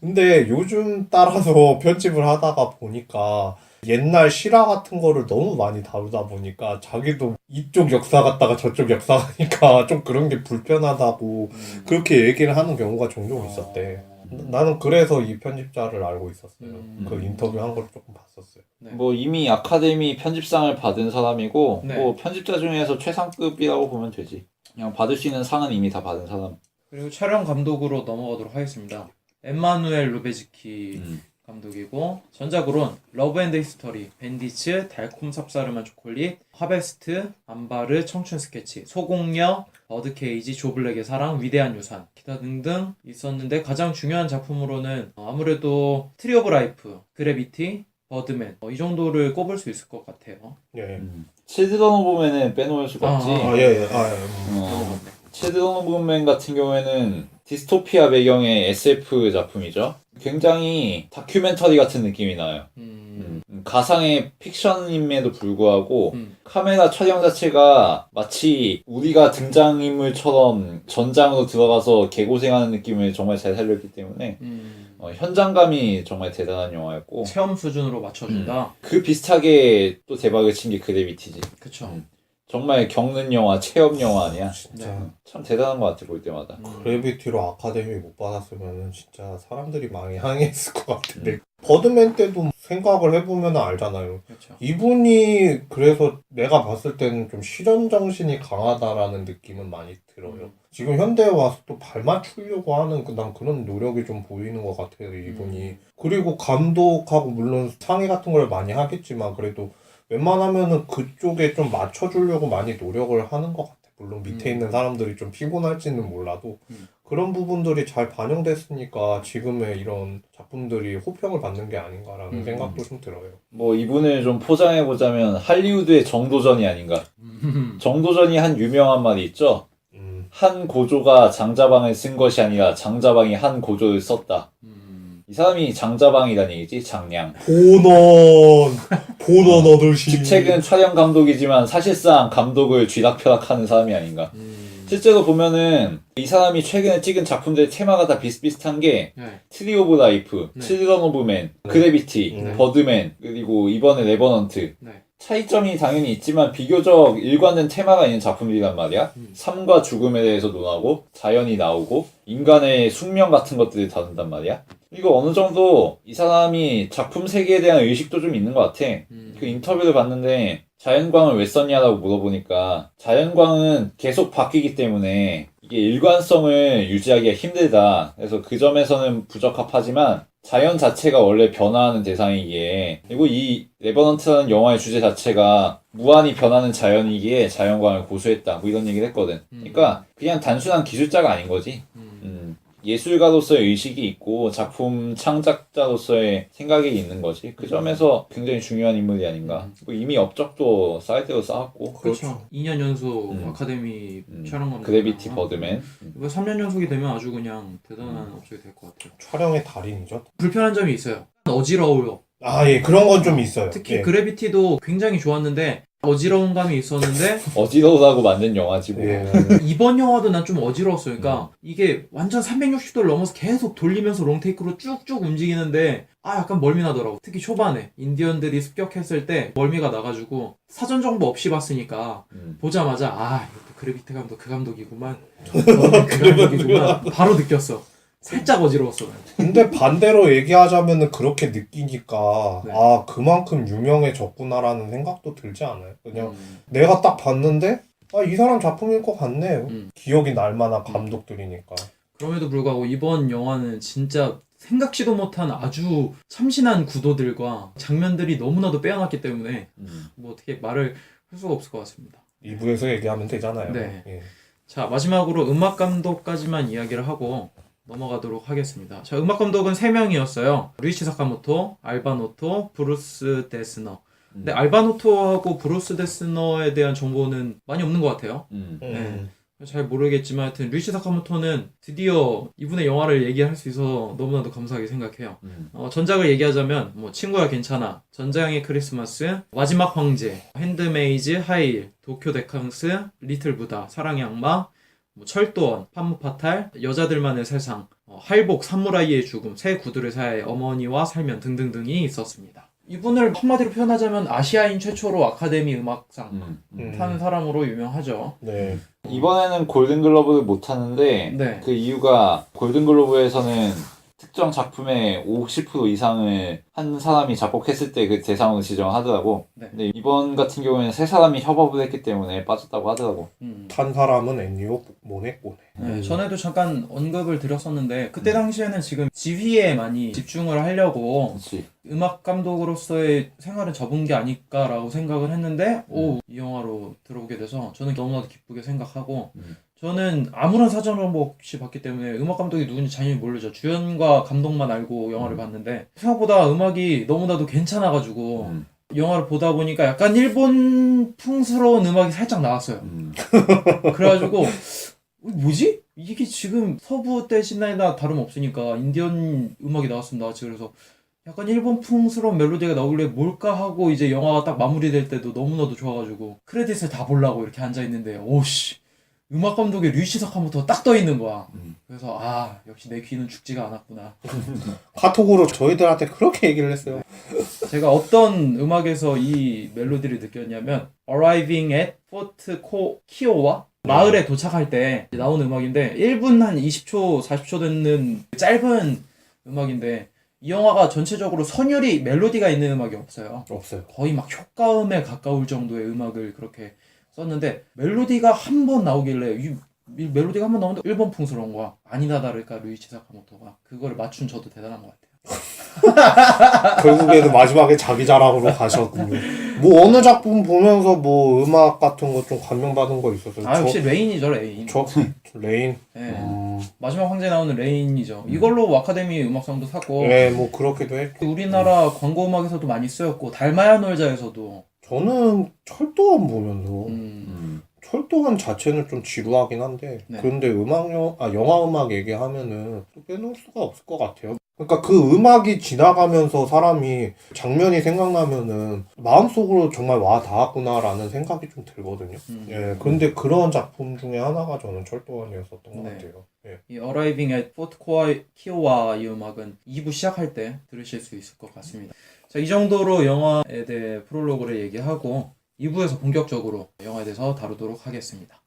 근데 요즘 따라서 편집을 하다가 보니까 옛날 실화 같은 거를 너무 많이 다루다 보니까 자기도 이쪽 역사 갔다가 저쪽 역사 가니까 좀 그런 게 불편하다고 그렇게 얘기를 하는 경우가 종종 있었대. 나는 그래서 이 편집자를 알고 있었어요. 그 인터뷰 한 걸 조금 봤었어요. 네. 뭐 이미 아카데미 편집상을 받은 사람이고 네. 뭐 편집자 중에서 최상급이라고 보면 되지. 그냥 받을 수 있는 상은 이미 다 받은 사람. 그리고 촬영 감독으로 넘어가도록 하겠습니다. 엠마누엘 루베즈키 감독이고 전작으론 러브 앤드 히스토리, 밴디츠, 달콤 쌉싸름한 초콜릿, 하베스트, 암바르, 청춘 스케치, 소공녀, 버드케이지, 조블랙의 사랑, 위대한 유산, 기타 등등 있었는데 가장 중요한 작품으로는 아무래도 트리 오브 라이프, 그래비티, 버드맨 이 정도를 꼽을 수 있을 것 같아요. 예. 칠드런 오브맨은 빼놓을 수가 없지. 예. 칠드런 오브맨 같은 경우에는 디스토피아 배경의 SF 작품이죠. 굉장히 다큐멘터리 같은 느낌이 나요. 가상의 픽션임에도 불구하고 카메라 촬영 자체가 마치 우리가 등장인물처럼 전장으로 들어가서 개고생하는 느낌을 정말 잘 살렸기 때문에 현장감이 정말 대단한 영화였고 체험 수준으로 맞춰준다. 그 비슷하게 또 대박을 친 게 그래비티지. 그쵸. 정말 겪는 영화, 체험 영화 아니야? 진짜 참 대단한 것 같아 볼 때마다. 그래비티로 아카데미 못 받았으면 진짜 사람들이 많이 항의했을 것 같은데 버드맨 때도 생각을 해보면 알잖아요. 그렇죠. 이분이 그래서 내가 봤을 때는 좀 실현 정신이 강하다라는 느낌은 많이 들어요. 지금 현대에 와서 또 발맞추려고 하는 난 그런 노력이 좀 보이는 것 같아요, 이분이. 그리고 감독하고 물론 상의 같은 걸 많이 하겠지만 그래도 웬만하면은 그쪽에 좀 맞춰주려고 많이 노력을 하는 것 같아. 물론 밑에 있는 사람들이 좀 피곤할지는 몰라도 그런 부분들이 잘 반영됐으니까 지금의 이런 작품들이 호평을 받는 게 아닌가라는 생각도 좀 들어요. 뭐 이분을 좀 포장해보자면 할리우드의 정도전이 아닌가. 정도전이 한 유명한 말이 있죠. 한 고조가 장자방을 쓴 것이 아니라 장자방이 한 고조를 썼다. 이 사람이 장자방이란 얘기지. 장량. 본원 어르신. 직책은 촬영 감독이지만 사실상 감독을 쥐락펴락하는 사람이 아닌가. 실제로 보면은 이 사람이 최근에 찍은 작품들의 테마가 다 비슷비슷한 게 네. 트리 오브 라이프, 네. 칠드런 오브 맨, 그래비티, 네. 버드맨, 그리고 이번에 레버넌트. 네. 차이점이 당연히 있지만 비교적 일관된 테마가 있는 작품들이란 말이야. 삶과 죽음에 대해서 논하고 자연이 나오고 인간의 숙명 같은 것들을 다룬단 말이야. 이거 어느 정도 이 사람이 작품 세계에 대한 의식도 좀 있는 것 같아. 그 인터뷰를 봤는데 자연광을 왜 썼냐라고 물어보니까 자연광은 계속 바뀌기 때문에 이게 일관성을 유지하기가 힘들다. 그래서 그 점에서는 부적합하지만 자연 자체가 원래 변화하는 대상이기에, 그리고 이 레버넌트라는 영화의 주제 자체가 무한히 변하는 자연이기에 자연광을 고수했다, 뭐 이런 얘기를 했거든. 그러니까 그냥 단순한 기술자가 아닌 거지. 예술가로서의 의식이 있고 작품 창작자로서의 생각이 있는 거지. 그 점에서 굉장히 중요한 인물이 아닌가. 뭐 이미 업적도 쌓일대로 쌓았고. 그렇죠. 2년 연속 음. 아카데미 촬영 감독. 그래비티, 버드맨. 이거 3년 연속이 되면 아주 그냥 대단한 업적이 될 것 같아요. 촬영의 달인이죠. 불편한 점이 있어요. 어지러워요. 아, 예, 그런 건 좀 있어요. 특히 예. 그래비티도 굉장히 좋았는데 어지러운 감이 있었는데 어지러우라고 만든 영화지 뭐. 예. 이번 영화도 난 좀 어지러웠어요. 그러니까 이게 완전 360도를 넘어서 계속 돌리면서 롱테이크로 쭉쭉 움직이는데 약간 멀미 나더라고. 특히 초반에 인디언들이 습격했을 때 멀미가 나가지고 사전 정보 없이 봤으니까 보자마자 이것도 그래비티 감독 그 감독이구만. 그 감독이구만. 바로 느꼈어. 살짝 어지러웠어. 난. 근데 반대로 얘기하자면은 그렇게 느끼니까 네. 그만큼 유명해졌구나라는 생각도 들지 않아요? 그냥 내가 딱 봤는데 이 사람 작품일 것 같네. 기억이 날 만한 감독들이니까. 그럼에도 불구하고 이번 영화는 진짜 생각지도 못한 아주 참신한 구도들과 장면들이 너무나도 빼어났기 때문에 뭐 어떻게 말을 할 수가 없을 것 같습니다. 2부에서 얘기하면 되잖아요. 네. 예. 자, 마지막으로 음악 감독까지만 이야기를 하고 넘어가도록 하겠습니다. 자, 음악 감독은 3명이었어요. 루이치 사카모토, 알바노토, 브루스 데스너. 근데 알바노토하고 브루스 데스너에 대한 정보는 많이 없는 것 같아요. 네. 잘 모르겠지만 하여튼 루이치 사카모토는 드디어 이분의 영화를 얘기할 수 있어서 너무나도 감사하게 생각해요. 전작을 얘기하자면 뭐 친구야 괜찮아, 전장의 크리스마스, 마지막 황제, 핸드메이즈, 하이일, 도쿄 데캉스, 리틀 부다, 사랑의 악마, 뭐 철도원, 판무파탈, 여자들만의 세상, 할복, 사무라이의 죽음, 새 구두를 사야의 어머니와 살면 등등등이 있었습니다. 이분을 한마디로 표현하자면 아시아인 최초로 아카데미 음악상 탄 사람으로 유명하죠. 네. 이번에는 골든글러브를 못 타는데 네. 그 이유가 골든글러브에서는 특정 작품의 50% 이상을 한 사람이 작곡했을 때 그 대상으로 지정하더라고. 네. 근데 이번 같은 경우에는 세 사람이 협업을 했기 때문에 빠졌다고 하더라고. 탄 사람은 엔니오 모네꼬네. 네, 전에도 잠깐 언급을 드렸었는데 그때 당시에는 지금 지휘에 많이 집중을 하려고 그렇지. 음악 감독으로서의 생활을 접은 게 아닐까라고 생각을 했는데 이 영화로 들어오게 돼서 저는 너무나도 기쁘게 생각하고 저는 아무런 사전 정보 없이 봤기 때문에 음악 감독이 누군지 전혀 모르죠. 주연과 감독만 알고 영화를 봤는데 생각보다 음악이 너무나도 괜찮아가지고 영화를 보다 보니까 약간 일본 풍스러운 음악이 살짝 나왔어요. 그래가지고 뭐지? 이게 지금 서부 때 신나이나 다름없으니까 인디언 음악이 나왔으면 나왔지. 그래서 약간 일본풍스러운 멜로디가 나오길래 뭘까 하고 이제 영화가 딱 마무리될 때도 너무나도 좋아가지고 크레딧을 다 보려고 이렇게 앉아있는데 오씨 음악 감독의 류이치 사카모토가 딱 떠있는 거야. 그래서 역시 내 귀는 죽지가 않았구나. 카톡으로 저희들한테 그렇게 얘기를 했어요. 제가 어떤 음악에서 이 멜로디를 느꼈냐면 Arriving at Fort Kiowa? 마을에 도착할 때 나오는 음악인데 1분 한 20초, 40초 되는 짧은 음악인데 이 영화가 전체적으로 선율이 멜로디가 있는 음악이 없어요. 없어요. 거의 막 효과음에 가까울 정도의 음악을 그렇게 썼는데 멜로디가 한 번 나오길래 이 멜로디가 한 번 나오는데 일본풍스러운 거야. 아니나 다를까 루이치 사카모토가 그거를 맞춘 저도 대단한 것 같아요. 결국에는 마지막에 자기 자랑으로 가셨군요. 뭐 어느 작품 보면서 뭐 음악 같은 거 좀 감명받은 거 있었어요? 역시 레인이죠, 레인. 레인. 네. 마지막 황제 나오는 레인이죠. 이걸로 아카데미 음악상도 탔고. 네, 뭐 그렇기도 했죠. 우리나라 광고 음악에서도 많이 쓰였고 달마야 놀자에서도. 저는 철도원 보면서 철도원 자체는 좀 지루하긴 한데 네. 그런데 영화 음악 얘기하면은 또 빼놓을 수가 없을 것 같아요. 그러니까 그 음악이 지나가면서 사람이 장면이 생각나면은 마음속으로 정말 와 닿았구나라는 생각이 좀 들거든요. 예, 그런데 그런 작품 중에 하나가 저는 철도원이었었던 것 네. 같아요. 예. 이 Arriving at Fort Kiowa 이 음악은 2부 시작할 때 들으실 수 있을 것 같습니다. 자, 이 정도로 영화에 대해 프롤로그를 얘기하고 2부에서 본격적으로 영화에 대해서 다루도록 하겠습니다.